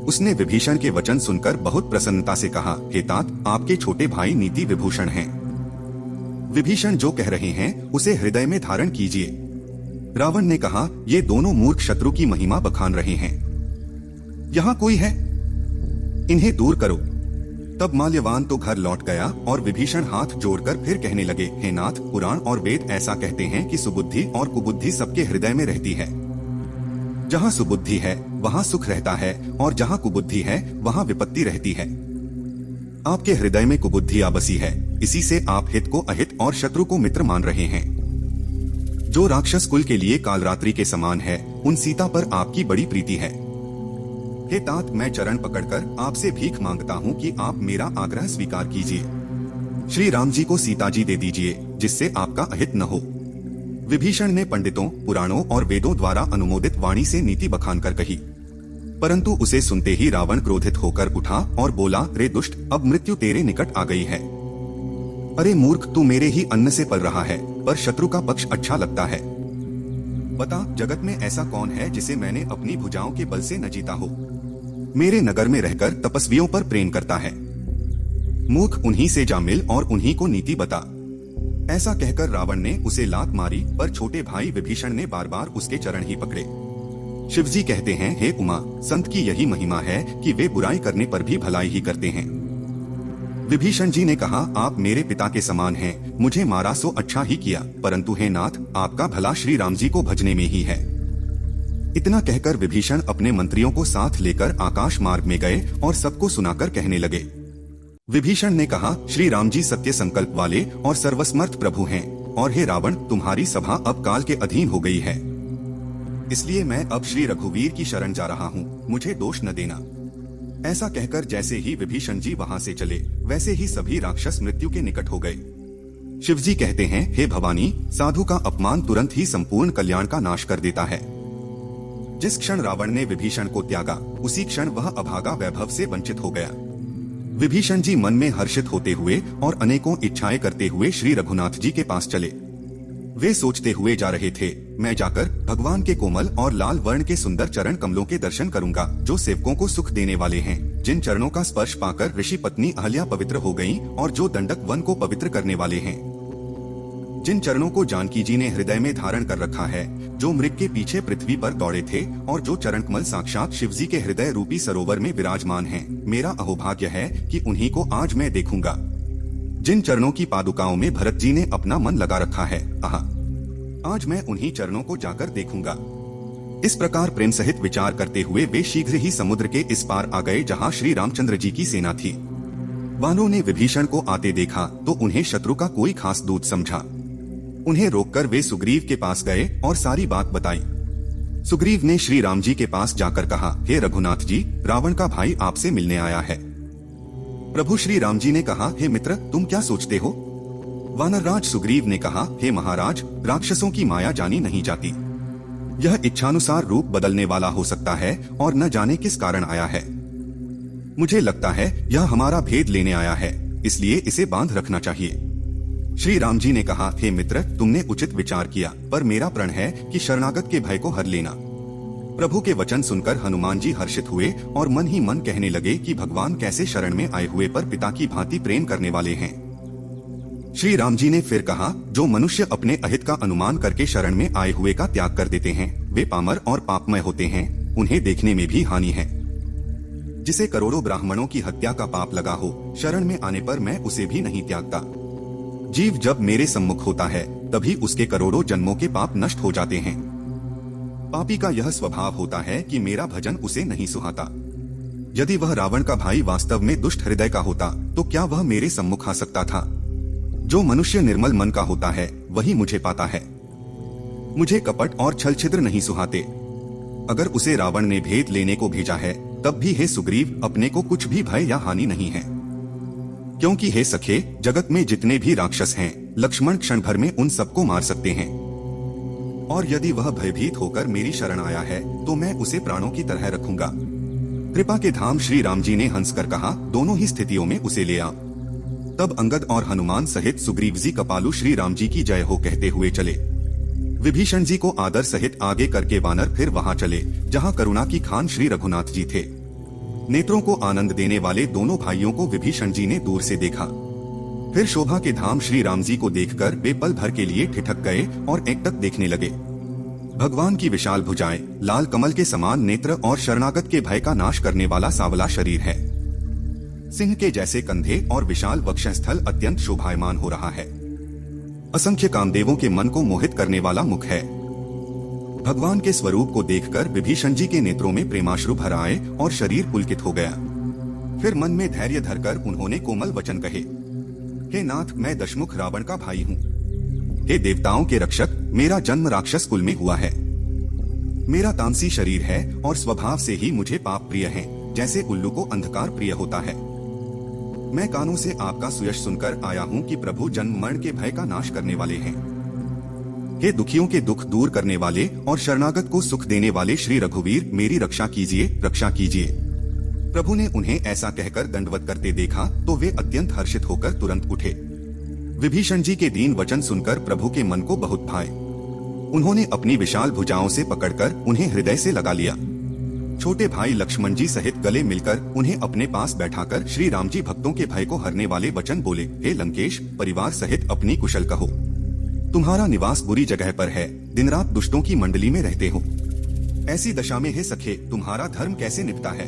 उसने विभीषण के वचन सुनकर बहुत प्रसन्नता से कहा, हे तात, आपके छोटे भाई नीति विभूषण हैं। विभीषण जो कह रहे हैं उसे हृदय में धारण कीजिए। रावण ने कहा, ये दोनों मूर्ख शत्रु की महिमा बखान रहे हैं। यहाँ कोई है, इन्हें दूर करो। तब माल्यवान तो घर लौट गया और विभीषण हाथ जोड़कर फिर कहने लगे, हे नाथ, पुराण और वेद ऐसा कहते हैं कि सुबुद्धि और कुबुद्धि सबके हृदय में रहती है। जहाँ सुबुद्धि है वहाँ सुख रहता है और जहाँ कुबुद्धि है वहाँ विपत्ति रहती है। आपके हृदय में कुबुद्धि आ बसी है, इसी से आप हित को अहित और शत्रु को मित्र मान रहे हैं। जो राक्षस कुल के लिए कालरात्रि के समान है, उन सीता पर आपकी बड़ी प्रीति है। हे तात, मैं चरण पकड़कर आपसे भीख मांगता हूँ कि आप मेरा आग्रह स्वीकार कीजिए। श्री राम जी को सीता जी दे दीजिए, जिससे आपका अहित न हो। विभीषण ने पंडितों, पुराणों और वेदों द्वारा अनुमोदित वाणी से नीति बखान कर कही, परंतु उसे सुनते ही रावण क्रोधित होकर उठा और बोला, रे दुष्ट, अब मृत्यु तेरे निकट आ गई है। अरे मूर्ख, तू मेरे ही अन्न से पल रहा है, पर शत्रु का पक्ष अच्छा लगता है। बता, जगत में ऐसा कौन है जिसे मैंने अपनी भुजाओं के बल से न जीता हो? मेरे नगर में रहकर तपस्वियों पर प्रेम करता है। मूर्ख, उन्हीं से जा मिल और उन्हीं को नीति बता। ऐसा कहकर रावण ने उसे लात मारी, पर छोटे भाई विभीषण ने बार बार उसके चरण ही पकड़े। शिवजी कहते हैं, हे उमा, संत की यही महिमा है कि वे बुराई करने पर भी भलाई ही करते हैं। विभीषण जी ने कहा, आप मेरे पिता के समान हैं, मुझे मारा सो अच्छा ही किया, परंतु हे नाथ, आपका भला श्री राम जी को भजने में ही है। इतना कहकर विभीषण अपने मंत्रियों को साथ लेकर आकाश मार्ग में गए और सबको सुनाकर कहने लगे। विभीषण ने कहा, श्री राम जी सत्य संकल्प वाले और सर्वसमर्थ प्रभु हैं, और हे रावण, तुम्हारी सभा अब काल के अधीन हो गई है, इसलिए मैं अब श्री रघुवीर की शरण जा रहा हूँ, मुझे दोष न देना। ऐसा कहकर जैसे ही विभीषण जी वहाँ से चले, वैसे ही सभी राक्षस मृत्यु के निकट हो गए। शिवजी कहते हैं, हे भवानी, साधु का अपमान तुरंत ही संपूर्ण कल्याण का नाश कर देता है। जिस क्षण रावण ने विभीषण को त्यागा, उसी क्षण वह अभागा वैभव से वंचित हो गया। विभीषण जी मन में हर्षित होते हुए और अनेकों इच्छाएं करते हुए श्री रघुनाथ जी के पास चले। वे सोचते हुए जा रहे थे, मैं जाकर भगवान के कोमल और लाल वर्ण के सुंदर चरण कमलों के दर्शन करूंगा, जो सेवकों को सुख देने वाले हैं, जिन चरणों का स्पर्श पाकर ऋषि पत्नी अहल्या पवित्र हो गईं और जो दंडक वन को पवित्र करने वाले हैं, जिन चरणों को जानकी जी ने हृदय में धारण कर रखा है, जो मृग के पीछे पृथ्वी पर दौड़े थे और जो चरण कमल साक्षात शिव जी के हृदय रूपी सरोवर में विराजमान हैं। मेरा अहोभाग्य है कि उन्हीं को आज मैं देखूंगा, जिन चरणों की पादुकाओं में भरत जी ने अपना मन लगा रखा है। आज मैं उन्हीं चरणों को जाकर देखूंगा। इस प्रकार प्रेम सहित विचार करते हुए वे शीघ्र ही समुद्र के इस पार आ गए, जहाँ श्री रामचंद्र जी की सेना थी। वानरों ने विभीषण को आते देखा तो उन्हें शत्रु का कोई खास दूत समझा। उन्हें रोककर वे सुग्रीव के पास गए और सारी बात बताई। सुग्रीव ने श्री राम जी के पास जाकर कहा, हे रघुनाथ जी, रावण का भाई आपसे मिलने आया है। प्रभु श्री राम जी ने कहा, हे मित्र, तुम क्या सोचते हो? वानरराज सुग्रीव ने कहा, हे महाराज, राक्षसों की माया जानी नहीं जाती। यह इच्छानुसार रूप बदलने वाला हो सकता है और न जाने किस कारण आया है। मुझे लगता है यह हमारा भेद लेने आया है, इसलिए इसे बांध रखना चाहिए। श्री राम जी ने कहा, हे मित्र, तुमने उचित विचार किया, पर मेरा प्रण है कि शरणागत के भय को हर लेना। प्रभु के वचन सुनकर हनुमान जी हर्षित हुए और मन ही मन कहने लगे कि भगवान कैसे शरण में आए हुए पर पिता की भांति प्रेम करने वाले हैं। श्री राम जी ने फिर कहा, जो मनुष्य अपने अहित का अनुमान करके शरण में आए हुए का त्याग कर देते हैं, वे पामर और पापमय होते हैं, उन्हें देखने में भी हानि है। जिसे करोड़ों ब्राह्मणों की हत्या का पाप लगा हो, शरण में आने पर मैं उसे भी नहीं त्यागता। जीव जब मेरे सम्मुख होता है, तभी उसके करोड़ों जन्मों के पाप नष्ट हो जाते हैं। पापी का यह स्वभाव होता है कि मेरा भजन उसे नहीं सुहाता। यदि वह रावण का भाई वास्तव में दुष्ट हृदय का होता, तो क्या वह मेरे सम्मुख आ सकता था? जो मनुष्य निर्मल मन का होता है, वही मुझे पाता है। मुझे कपट और छल छिद्र नहीं सुहाते। अगर उसे रावण ने भेद लेने को भेजा है, तब भी हे सुग्रीव, अपने को कुछ भी भय या हानि नहीं है। क्योंकि हे सखे, जगत में जितने भी राक्षस हैं, लक्ष्मण क्षण भर में उन सबको मार सकते हैं। और यदि वह भयभीत होकर मेरी शरण आया है, तो मैं उसे प्राणों की तरह रखूंगा। कृपा के धाम श्री राम जी ने हंसकर कहा, दोनों ही स्थितियों में उसे ले आ। तब अंगद और हनुमान सहित सुग्रीव जी कपालू श्री राम जी की जय हो कहते हुए चले। विभीषण जी को आदर सहित आगे करके वानर फिर वहां चले, जहां करुणा की खान श्री रघुनाथ जी थे। नेत्रों को आनंद देने वाले दोनों भाइयों को विभीषण जी ने दूर से देखा। फिर शोभा के धाम श्री राम जी को देखकर वे पल भर के लिए ठिठक गए और एकटक देखने लगे। भगवान की विशाल भुजाएं, लाल कमल के समान नेत्र और शरणागत के भय का नाश करने वाला सांवला शरीर है। सिंह के जैसे कंधे और विशाल वक्षस्थल अत्यंत शोभायमान हो रहा है। असंख्य कामदेवों के मन को मोहित करने वाला मुख है। भगवान के स्वरूप को देखकर विभीषण जी के नेत्रों में प्रेमाश्रु भर आए और शरीर पुलकित हो गया। फिर मन में धैर्य धरकर उन्होंने कोमल वचन कहे, हे नाथ, मैं दशमुख रावण का भाई हूँ। हे देवताओं के रक्षक, मेरा जन्म राक्षस कुल में हुआ है। मेरा तामसी शरीर है और स्वभाव से ही मुझे पाप प्रिय है, जैसे उल्लू को अंधकार प्रिय होता है। मैं कानों से आपका सुयश सुनकर आया हूँ कि प्रभु जन्म मरण के भय का नाश करने वाले हैं। हे दुखियों के दुख दूर करने वाले और शरणागत को सुख देने वाले श्री रघुवीर, मेरी रक्षा कीजिए, रक्षा कीजिए। प्रभु ने उन्हें ऐसा कहकर दंडवत करते देखा तो वे अत्यंत हर्षित होकर तुरंत उठे। विभीषण जी के दीन वचन सुनकर प्रभु के मन को बहुत भाए। उन्होंने अपनी विशाल भुजाओं से पकड़कर उन्हें हृदय से लगा लिया। छोटे भाई लक्ष्मण जी सहित गले मिलकर उन्हें अपने पास बैठाकर श्री राम जी भक्तों के भय को हरने वाले वचन बोले, हे लंकेश, परिवार सहित अपनी कुशल कहो। तुम्हारा निवास बुरी जगह पर है, दिन रात दुष्टों की मंडली में रहते हो। ऐसी दशा में हे सखे, तुम्हारा धर्म कैसे निभता है?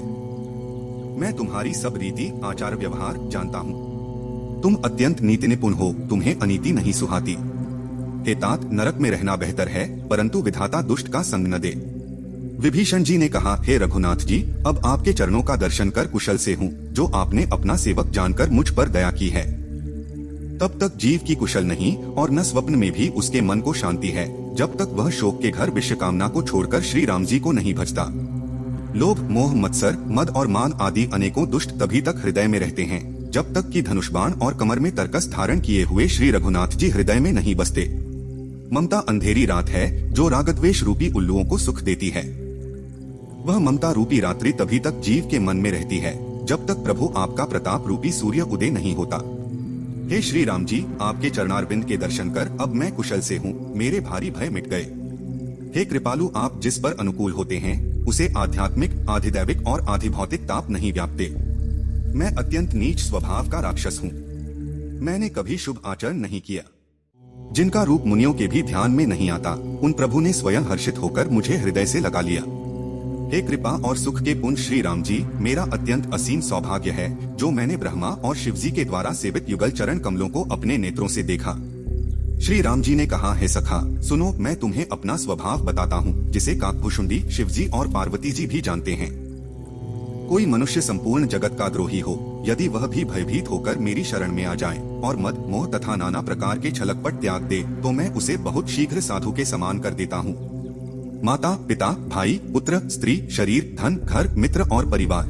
मैं तुम्हारी सब रीति आचार व्यवहार जानता हूँ। तुम अत्यंत नीति निपुण हो, तुम्हें अनीति नहीं सुहाती। हे तात, नरक में रहना बेहतर है, परंतु विधाता दुष्ट का संग न दे। विभीषण जी ने कहा, हे रघुनाथ जी, अब आपके चरणों का दर्शन कर कुशल से हूँ, जो आपने अपना सेवक जानकर मुझ पर दया की है। तब तक जीव की कुशल नहीं और न स्वप्न में भी उसके मन को शांति है, जब तक वह शोक के घर विश्व कामना को छोड़कर श्री राम जी को नहीं भजता। लोभ, मोह, मत्सर, मद और मान आदि अनेकों दुष्ट तभी तक हृदय में रहते हैं, जब तक कि धनुष बाण और कमर में तरकस धारण किए हुए श्री रघुनाथ जी हृदय में नहीं बसते। ममता अंधेरी रात है, जो रागद्वेष रूपी उल्लुओं को सुख देती है। वह ममता रूपी रात्रि तभी तक जीव के मन में रहती है जब तक प्रभु आपका प्रताप रूपी सूर्य उदय नहीं होता। हे श्री राम जी, आपके चरणारविंद के दर्शन कर अब मैं कुशल से हूँ, मेरे भारी भय मिट गए। हे कृपालु, आप जिस पर अनुकूल होते हैं उसे आध्यात्मिक, आधिदैविक और आधिभौतिक ताप नहीं व्यापते। मैं अत्यंत नीच स्वभाव का राक्षस हूँ। मैंने कभी शुभ आचरण नहीं किया। जिनका रूप मुनियों के भी ध्यान में नहीं आता, उन प्रभु ने स्वयं हर्षित होकर मुझे हृदय से लगा लिया। हे कृपा और सुख के पुंज श्री राम जी, मेरा अत्यंत असीम सौभाग्य है जो मैंने ब्रह्मा और शिव जी के द्वारा सेवित युगल चरण कमलों को अपने नेत्रों से देखा। श्री राम जी ने कहा, हे सखा सुनो, मैं तुम्हें अपना स्वभाव बताता हूँ जिसे काकभुषुंडी, शिव जी और पार्वती जी भी जानते हैं। कोई मनुष्य संपूर्ण जगत का द्रोही हो, यदि वह भी भयभीत होकर मेरी शरण में आ जाए और मद, मोह तथा नाना प्रकार के छलकपट त्याग दे तो मैं उसे बहुत शीघ्र साधु के समान कर देता हूँ। माता, पिता, भाई, पुत्र, स्त्री, शरीर, धन, घर, मित्र और परिवार,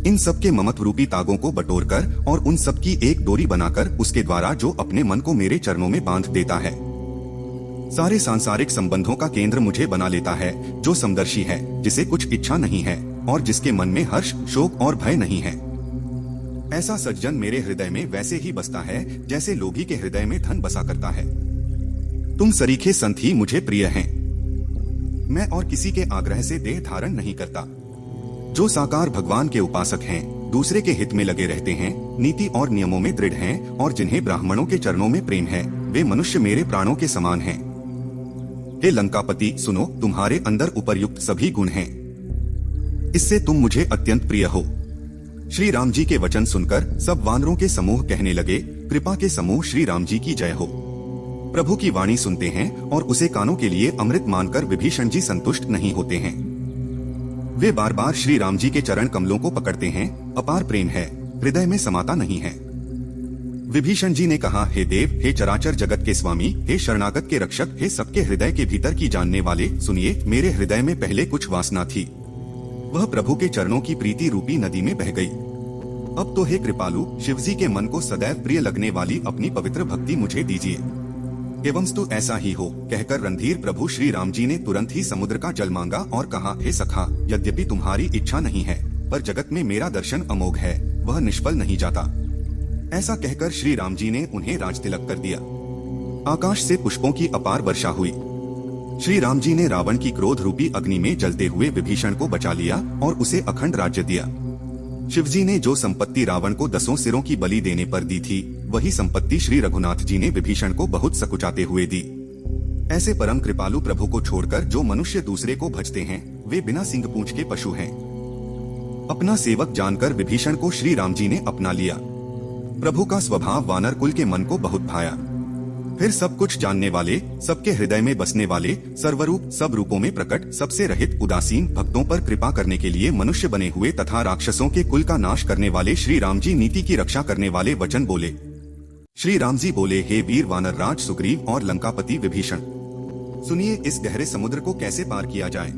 इन सब के ममत्व रूपी तागों को बटोरकर और उन सब की एक डोरी बनाकर उसके द्वारा जो अपने मन को मेरे चरणों में बांध देता है। सारे सांसारिक संबंधों का केंद्र मुझे बना लेता है, जो समदर्शी है, जिसे कुछ इच्छा नहीं है और जिसके मन में हर्ष, शोक और भय नहीं है। ऐसा सज्जन मेरे हृदय में वैसे ही बसता है जैसे लोभी के हृदय में धन बसा करता है। तुम सरीखे संत ही मुझे प्रिय हैं। मैं और किसी के आग्रह से देह धारण नहीं करता। जो साकार भगवान के उपासक हैं, दूसरे के हित में लगे रहते हैं, नीति और नियमों में दृढ़ हैं और जिन्हें ब्राह्मणों के चरणों में प्रेम है, वे मनुष्य मेरे प्राणों के समान हैं। हे लंकापति, सुनो, तुम्हारे अंदर उपर्युक्त सभी गुण हैं। इससे तुम मुझे अत्यंत प्रिय हो। श्री राम जी के वचन सुनकर सब वानरों के समूह कहने लगे, कृपा के समूह श्री राम जी की जय हो। प्रभु की वाणी सुनते हैं और उसे कानों के लिए अमृत मानकर विभीषण जी संतुष्ट नहीं होते हैं। वे बार बार श्री राम जी के चरण कमलों को पकड़ते हैं। अपार प्रेम है, हृदय में समाता नहीं है। विभीषण जी ने कहा, हे देव, हे चराचर जगत के स्वामी, हे शरणागत के रक्षक, हे सबके हृदय के भीतर की जानने वाले, सुनिए, मेरे हृदय में पहले कुछ वासना थी, वह प्रभु के चरणों की प्रीति रूपी नदी में बह गई। अब तो हे कृपालु, शिवजी के मन को सदैव प्रिय लगने वाली अपनी पवित्र भक्ति मुझे दीजिए। एवंस्तु ऐसा ही हो, कहकर रणधीर प्रभु श्री राम जी ने तुरंत ही समुद्र का जल मांगा और कहा, हे सखा, यद्यपि तुम्हारी इच्छा नहीं है, पर जगत में मेरा दर्शन अमोघ है, वह निष्फल नहीं जाता। ऐसा कहकर श्री राम जी ने उन्हें राजतिलक कर दिया। आकाश से पुष्पों की अपार वर्षा हुई। श्री राम जी ने रावण की क्रोध रूपी अग्नि में जलते हुए विभीषण को बचा लिया और उसे अखंड राज्य दिया। शिवजी ने जो संपत्ति रावण को 10 सिरों की बलि देने पर दी थी, वही संपत्ति श्री रघुनाथ जी ने विभीषण को बहुत सकुचाते हुए दी। ऐसे परम कृपालु प्रभु को छोड़कर जो मनुष्य दूसरे को भजते हैं, वे बिना सींग पूंछ के पशु हैं। अपना सेवक जानकर विभीषण को श्री राम जी ने अपना लिया। प्रभु का स्वभाव वानर कुल के मन को बहुत भाया। फिर सब कुछ जानने वाले, सबके हृदय में बसने वाले, सर्वरूप, सब रूपों में प्रकट, सबसे रहित, उदासीन भक्तों पर कृपा करने के लिए मनुष्य बने हुए तथा राक्षसों के कुल का नाश करने वाले श्री राम जी नीति की रक्षा करने वाले वचन बोले। श्री राम जी बोले, हे वीर वानर राज सुग्रीव और लंकापति विभीषण, सुनिए, इस गहरे समुद्र को कैसे पार किया जाए।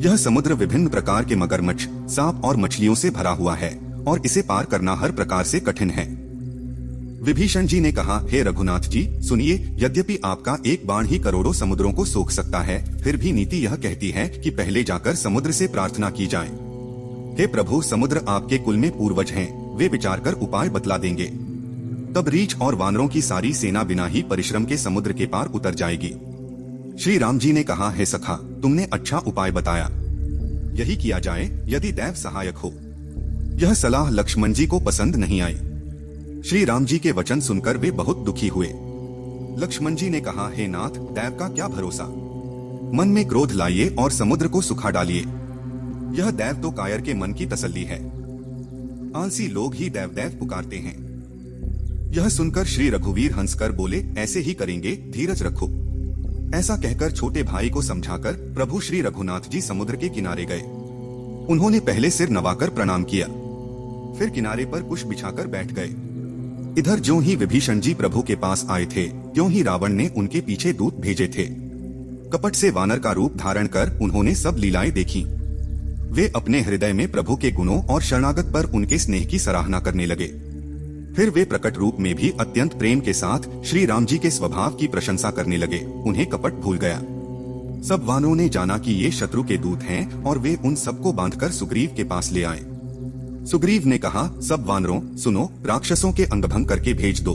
यह समुद्र विभिन्न प्रकार के मगरमच्छ, सांप और मछलियों से भरा हुआ है और इसे पार करना हर प्रकार से कठिन है। विभीषण जी ने कहा, हे रघुनाथ जी, सुनिए, यद्यपि आपका एक बाण ही करोड़ों समुद्रों को सोख सकता है, फिर भी नीति यह कहती है कि पहले जाकर समुद्र से प्रार्थना की जाए। हे प्रभु, समुद्र आपके कुल में पूर्वज हैं, वे विचार कर उपाय बतला देंगे। तब रीछ और वानरों की सारी सेना बिना ही परिश्रम के समुद्र के पार उतर जाएगी। श्री राम जी ने कहा, हे सखा, तुमने अच्छा उपाय बताया, यही किया जाए यदि दैव सहायक हो। यह सलाह लक्ष्मण जी को पसंद नहीं आई। श्री राम जी के वचन सुनकर वे बहुत दुखी हुए। लक्ष्मण जी ने कहा, हे नाथ, दैव का क्या भरोसा, मन में क्रोध लाइए और समुद्र को सुखा डालिए। यह दैव तो कायर के मन की तसल्ली है, आलसी लोग ही दैव दैव पुकारते हैं। यह सुनकर श्री रघुवीर हंसकर बोले, ऐसे ही करेंगे, धीरज रखो। ऐसा कहकर छोटे भाई को समझाकर प्रभु श्री रघुनाथ जी समुद्र के किनारे गए। उन्होंने पहले सिर नवाकर प्रणाम किया, फिर किनारे पर कुश बिछाकर बैठ गए। इधर ज्यों ही विभीषण जी प्रभु के पास आए थे, त्यों ही रावण ने उनके पीछे दूत भेजे थे। कपट से वानर का रूप धारण कर उन्होंने सब लीलाएं देखी। वे अपने हृदय में प्रभु के गुणों और शरणागत पर उनके स्नेह की सराहना करने लगे। फिर वे प्रकट रूप में भी अत्यंत प्रेम के साथ श्री राम जी के स्वभाव की प्रशंसा करने लगे। उन्हें कपट भूल गया। सब वानरों ने जाना कि ये शत्रु के दूत हैं और वे उन सबको बांधकर सुग्रीव के पास ले आए। सुग्रीव ने कहा, सब वानरों सुनो, राक्षसों के अंगभंग करके भेज दो।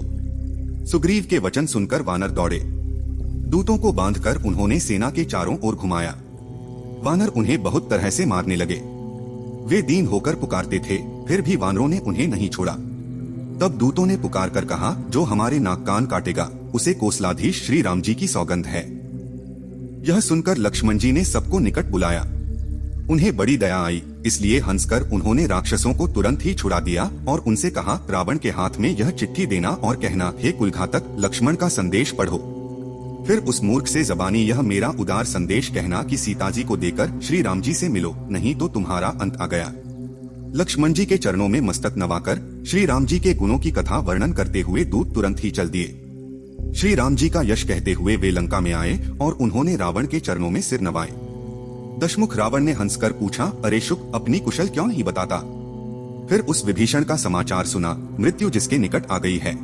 सुग्रीव के वचन सुनकर वानर दौड़े। दूतों को बांधकर उन्होंने सेना के चारों ओर घुमाया। वानर उन्हें बहुत तरह से मारने लगे। वे दीन होकर पुकारते थे, फिर भी वानरों ने उन्हें नहीं छोड़ा। तब दूतों ने पुकार कर कहा, जो हमारे नाक कान काटेगा उसे कोसलाधीश श्री राम जी की सौगंध है। यह सुनकर लक्ष्मण जी ने सबको निकट बुलाया। उन्हें बड़ी दया आई, इसलिए हंसकर उन्होंने राक्षसों को तुरंत ही छुड़ा दिया और उनसे कहा, रावण के हाथ में यह चिट्ठी देना और कहना, हे कुलघातक, लक्ष्मण का संदेश पढ़ो। फिर उस मूर्ख से जबानी यह मेरा उदार संदेश कहना कि सीता जी को देकर श्री राम जी से मिलो, नहीं तो तुम्हारा अंत आ गया। लक्ष्मण जी के चरणों में मस्तक नवाकर श्री राम जी के गुणों की कथा वर्णन करते हुए दूत तुरंत ही चल दिए। श्री राम जी का यश कहते हुए वे लंका में आए और उन्होंने रावण के चरणों में सिर नवाए। दशमुख रावण ने हंसकर पूछा, अरे शुक, अपनी कुशल क्यों नहीं बताता? फिर उस विभीषण का समाचार सुना, मृत्यु जिसके निकट आ गई है।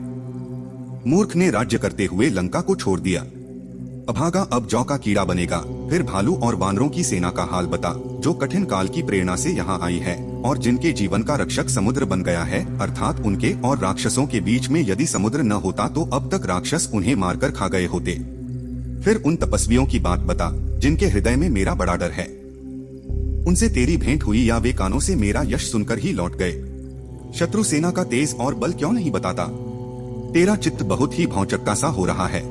मूर्ख ने राज्य करते हुए लंका को छोड़ दिया। अभागा अब जौ का कीड़ा बनेगा। फिर भालू और वानरों की सेना का हाल बता, जो कठिन काल की प्रेरणा से यहाँ आई है और जिनके जीवन का रक्षक समुद्र बन गया है, अर्थात उनके और राक्षसों के बीच में यदि समुद्र न होता तो अब तक राक्षस उन्हें मारकर खा गए होते। फिर उन तपस्वियों की बात बता, जिनके हृदय में मेरा बड़ा डर है। उनसे तेरी भेंट हुई या वे कानों से मेरा यश सुनकर ही लौट गए? शत्रु सेना का तेज और बल क्यों नहीं बताता? तेरा चित्त बहुत ही भौचक्का सा हो रहा है।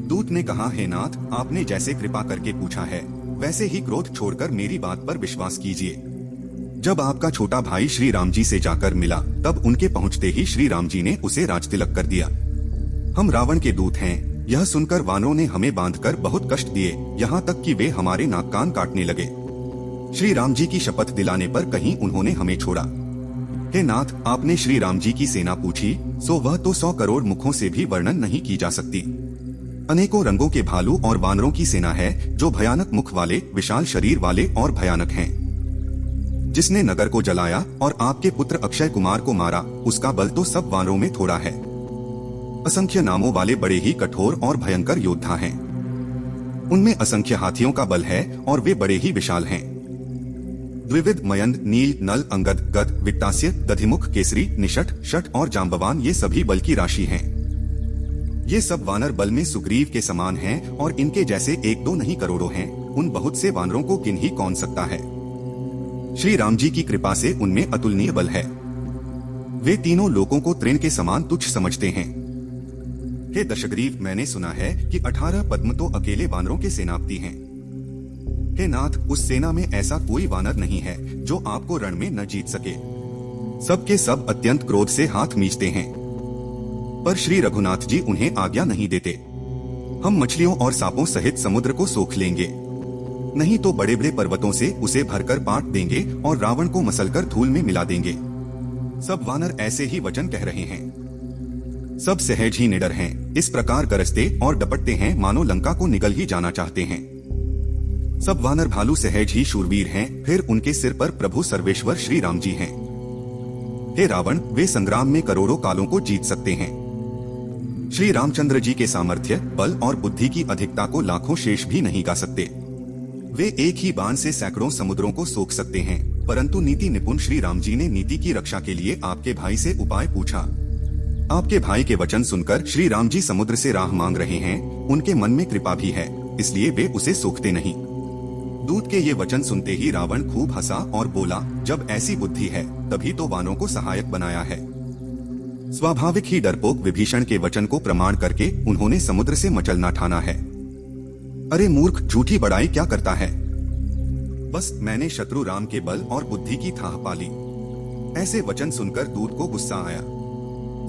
दूत ने कहा, हे नाथ, आपने जैसे कृपा करके पूछा है वैसे ही क्रोध छोड़कर मेरी बात पर विश्वास कीजिए। जब आपका छोटा भाई श्री राम जी से जाकर मिला, तब उनके पहुंचते ही श्री राम जी ने उसे राजतिलक कर दिया। हम रावण के दूत हैं, यह सुनकर वानरों ने हमें बांधकर बहुत कष्ट दिए, यहाँ तक कि वे हमारे नाक कान काटने लगे। श्री राम जी की शपथ दिलाने पर कहीं उन्होंने हमें छोड़ा। हे नाथ, आपने श्री राम जी की सेना पूछी, सो वह तो 100 करोड़ मुखों से भी वर्णन नहीं की जा सकती। अनेकों रंगों के भालू और वानरों की सेना है, जो भयानक मुख वाले, विशाल शरीर वाले और भयानक हैं। जिसने नगर को जलाया और आपके पुत्र अक्षय कुमार को मारा, उसका बल तो सब वानरों में थोड़ा है। असंख्य नामों वाले बड़े ही कठोर और भयंकर योद्धा हैं। उनमें असंख्य हाथियों का बल है और वे बड़े ही विशाल हैं। द्विविद, मयंद, नील, नल, अंगद, गद, वित्तास्य, दधिमुख, केसरी, निषठ, शठ और जांबवान ये सभी बल की राशि हैं। ये सब वानर बल में सुग्रीव के समान हैं और इनके जैसे एक दो नहीं करोड़ों हैं। उन बहुत से वानरों को किन ही कौन सकता है। श्री राम जी की कृपा से उनमें अतुलनीय बल है। वे तीनों लोगों को तृण के समान तुच्छ समझते हैं। हे दशग्रीव, मैंने सुना है कि 18 पद्म तो अकेले वानरों के सेनापति हैं। हे नाथ, उस सेना में ऐसा कोई वानर नहीं है जो आपको रण में न जीत सके। सबके सब अत्यंत क्रोध से हाथ मींचते हैं, पर श्री रघुनाथ जी उन्हें आज्ञा नहीं देते। हम मछलियों और सांपों सहित समुद्र को सोख लेंगे, नहीं तो बड़े बड़े पर्वतों से उसे भरकर बांट देंगे और रावण को मसलकर धूल में मिला देंगे। सब वानर ऐसे ही वचन कह रहे हैं। सब सहज ही निडर हैं, इस प्रकार गरजते और डपटते हैं मानो लंका को निगल ही जाना चाहते हैं। सब वानर भालू सहज ही शूरवीर हैं, फिर उनके सिर पर प्रभु सर्वेश्वर श्री राम जी हैं। हे रावण, वे संग्राम में करोड़ों कालों को जीत सकते हैं। श्री रामचंद्र जी के सामर्थ्य, बल और बुद्धि की अधिकता को लाखों शेष भी नहीं गा सकते। वे एक ही बाण से सैकड़ों समुद्रों को सोख सकते हैं, परंतु नीति निपुण श्री राम जी ने नीति की रक्षा के लिए आपके भाई से उपाय पूछा। आपके भाई के वचन सुनकर श्री राम जी समुद्र से राह मांग रहे हैं। उनके मन में कृपा भी है, इसलिए वे उसे सोखते नहीं। दूत के ये वचन सुनते ही रावण खूब हंसा और बोला, जब ऐसी बुद्धि है तभी तो वानरों को सहायक बनाया है। स्वाभाविक ही डरपोक विभीषण के वचन को प्रमाण करके उन्होंने समुद्र से मचलना ठाना है। अरे मूर्ख, झूठी बड़ाई क्या करता है? बस मैंने शत्रु राम के बल और बुद्धि की थाह पाली। ऐसे वचन सुनकर दूत को गुस्सा आया।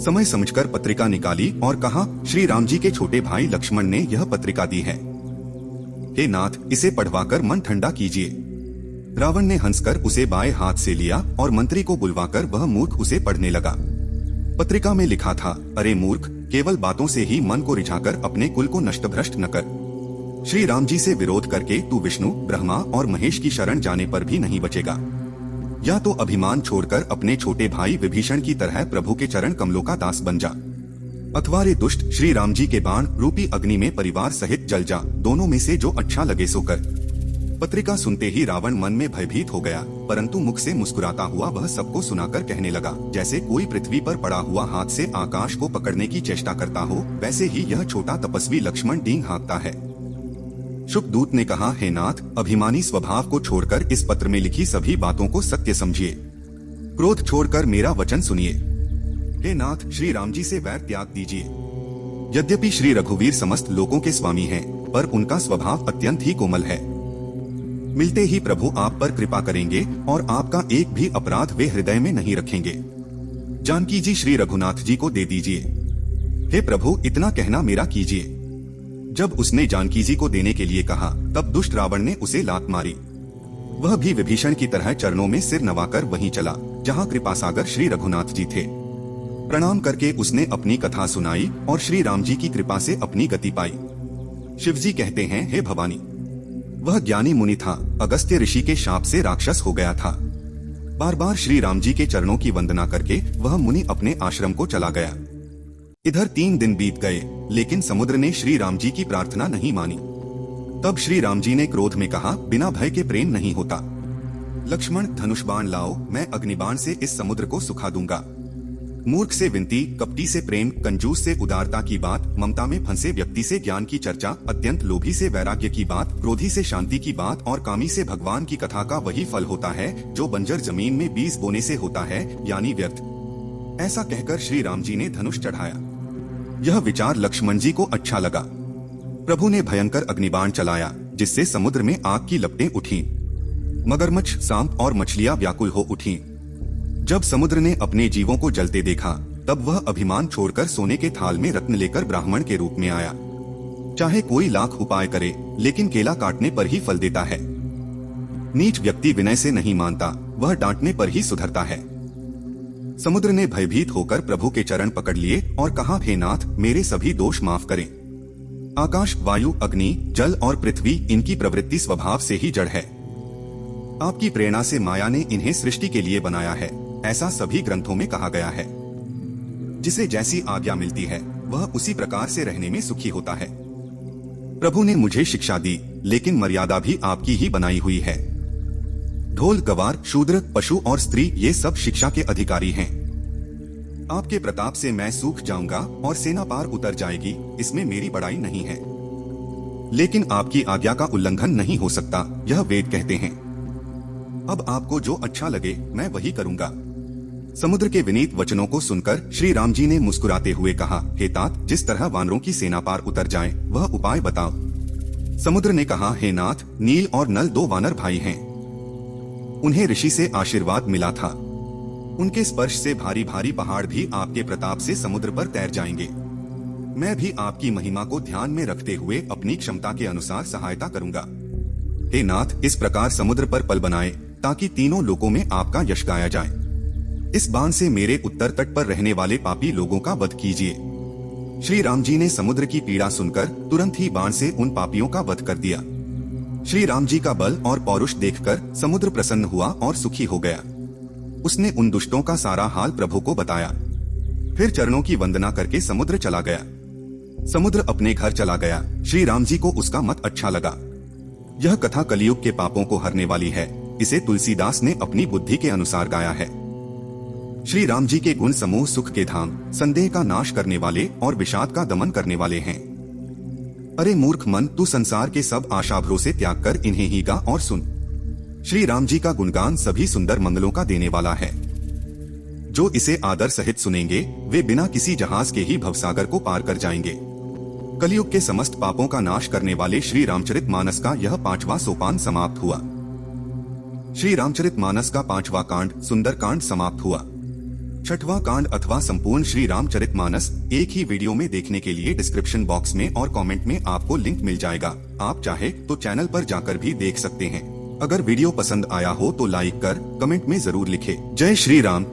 समय समझकर पत्रिका निकाली और कहा, श्री राम जी के छोटे भाई लक्ष्मण ने यह पत्रिका दी है। हे नाथ, इसे पढ़वाकर मन ठंडा कीजिए। रावण ने हंसकर उसे बाएं हाथ से लिया और मंत्री को बुलवाकर वह मूर्ख उसे पढ़ने लगा। पत्रिका में लिखा था, अरे मूर्ख, केवल बातों से ही मन को रिझाकर अपने कुल को नष्ट भ्रष्ट न कर। श्री राम जी से विरोध करके तू विष्णु, ब्रह्मा और महेश की शरण जाने पर भी नहीं बचेगा। या तो अभिमान छोड़कर अपने छोटे भाई विभीषण की तरह प्रभु के चरण कमलों का दास बन जा, अथवा रे दुष्ट, श्री राम जी के बाण रूपी अग्नि में परिवार सहित जल जा, दोनों में से जो अच्छा लगे सो कर। पत्रिका सुनते ही रावण मन में भयभीत हो गया, परंतु मुख से मुस्कुराता हुआ वह सबको सुनाकर कहने लगा, जैसे कोई पृथ्वी पर पड़ा हुआ हाथ से आकाश को पकड़ने की चेष्टा करता हो, वैसे ही यह छोटा तपस्वी लक्ष्मण डींग हाँकता है। शुक दूत ने कहा, हे नाथ, अभिमानी स्वभाव को छोड़कर इस पत्र में लिखी सभी बातों को सत्य समझिए। क्रोध छोड़कर मेरा वचन सुनिए। हे नाथ, श्री राम जी से वैर त्याग दीजिए। यद्यपि श्री रघुवीर समस्त लोगों के स्वामी हैं, पर उनका स्वभाव अत्यंत ही कोमल है। मिलते ही प्रभु आप पर कृपा करेंगे और आपका एक भी अपराध वे हृदय में नहीं रखेंगे। जानकी जी श्री रघुनाथ जी को दे दीजिए। हे प्रभु, इतना कहना मेरा कीजिए। जब उसने जानकी जी को देने के लिए कहा, तब दुष्ट रावण ने उसे लात मारी। वह भी विभीषण की तरह चरणों में सिर नवाकर वहीं चला जहां कृपासागर श्री रघुनाथ जी थे। प्रणाम करके उसने अपनी कथा सुनाई और श्री राम जी की कृपा से अपनी गति पाई। शिवजी कहते हैं, हे भवानी, वह ज्ञानी मुनि था, अगस्त्य ऋषि के शाप से राक्षस हो गया था। बार बार श्री राम जी के चरणों की वंदना करके वह मुनि अपने आश्रम को चला गया। इधर 3 दिन बीत गए, लेकिन समुद्र ने श्री राम जी की प्रार्थना नहीं मानी। तब श्री राम जी ने क्रोध में कहा, बिना भय के प्रेम नहीं होता। लक्ष्मण, धनुष बाण लाओ, मैं अग्निबाण से इस समुद्र को सुखा दूंगा। मूर्ख से विनती, कपटी से प्रेम, कंजूस से उदारता की बात, ममता में फंसे व्यक्ति से ज्ञान की चर्चा, अत्यंत लोभी से वैराग्य की बात, क्रोधी से शांति की बात और कामी से भगवान की कथा का वही फल होता है जो बंजर जमीन में बीज बोने से होता है, यानी व्यर्थ। ऐसा कहकर श्री राम जी ने धनुष चढ़ाया। यह विचार लक्ष्मण जी को अच्छा लगा। प्रभु ने भयंकर अग्निबाण चलाया, जिससे समुद्र में आग की लपटें उठी। मगरमच्छ, सांप और मछलियां व्याकुल हो उठी। जब समुद्र ने अपने जीवों को जलते देखा, तब वह अभिमान छोड़कर सोने के थाल में रत्न लेकर ब्राह्मण के रूप में आया। चाहे कोई लाख उपाय करे, लेकिन केला काटने पर ही फल देता है। नीच व्यक्ति विनय से नहीं मानता, वह डांटने पर ही सुधरता है। समुद्र ने भयभीत होकर प्रभु के चरण पकड़ लिए और कहा, हे नाथ, मेरे सभी दोष माफ करें। आकाश, वायु, अग्नि, जल और पृथ्वी, इनकी प्रवृत्ति स्वभाव से ही जड़ है। आपकी प्रेरणा से माया ने इन्हें सृष्टि के लिए बनाया है, ऐसा सभी ग्रंथों में कहा गया है। जिसे जैसी आज्ञा मिलती है, वह उसी प्रकार से रहने में सुखी होता है। प्रभु ने मुझे शिक्षा दी, लेकिन मर्यादा भी आपकी ही बनाई हुई है। ढोल, गवार, शूद्र, पशु और स्त्री, ये सब शिक्षा के अधिकारी हैं। आपके प्रताप से मैं सूख जाऊंगा और सेना पार उतर जाएगी, इसमें मेरी बड़ाई नहीं है। लेकिन आपकी आज्ञा का उल्लंघन नहीं हो सकता, यह वेद कहते हैं। अब आपको जो अच्छा लगे मैं वही करूंगा। समुद्र के विनीत वचनों को सुनकर श्री राम जी ने मुस्कुराते हुए कहा, हे तात, जिस तरह वानरों की सेना पार उतर जाए वह उपाय बताओ। समुद्र ने कहा, हे नाथ, नील और नल 2 वानर भाई हैं। उन्हें ऋषि से आशीर्वाद मिला था। उनके स्पर्श से भारी भारी पहाड़ भी आपके प्रताप से समुद्र पर तैर जाएंगे। मैं भी आपकी महिमा को ध्यान में रखते हुए अपनी क्षमता के अनुसार सहायता करूंगा। हे नाथ, इस प्रकार समुद्र पर पल बनाए ताकि तीनों लोकों में आपका यश गाया जाए। इस बाण से मेरे उत्तर तट पर रहने वाले पापी लोगों का वध कीजिए। श्री राम जी ने समुद्र की पीड़ा सुनकर तुरंत ही बाण से उन पापियों का वध कर दिया। श्री राम जी का बल और पौरुष देखकर समुद्र प्रसन्न हुआ और सुखी हो गया। उसने उन दुष्टों का सारा हाल प्रभु को बताया। फिर चरणों की वंदना करके समुद्र चला गया। समुद्र अपने घर चला गया। श्री राम जी को उसका मत अच्छा लगा। यह कथा कलयुग के पापों को हरने वाली है। इसे तुलसीदास ने अपनी बुद्धि के अनुसार गाया है। श्री राम जी के गुण समूह सुख के धाम, संदेह का नाश करने वाले और विषाद का दमन करने वाले हैं। अरे मूर्ख मन, तू संसार के सब आशा भरोसे त्याग कर इन्हें ही गा और सुन। श्री राम जी का गुणगान सभी सुंदर मंगलों का देने वाला है। जो इसे आदर सहित सुनेंगे वे बिना किसी जहाज के ही भवसागर को पार कर जाएंगे। कलयुग के समस्त पापों का नाश करने वाले श्री रामचरितमानस का यह 5वां सोपान समाप्त हुआ। श्री रामचरितमानस का 5वां कांड सुंदर कांड समाप्त हुआ। 6वां कांड अथवा संपूर्ण श्री रामचरितमानस एक ही वीडियो में देखने के लिए डिस्क्रिप्शन बॉक्स में और कमेंट में आपको लिंक मिल जाएगा। आप चाहे तो चैनल पर जाकर भी देख सकते हैं। अगर वीडियो पसंद आया हो तो लाइक कर कमेंट में जरूर लिखें। जय श्री राम।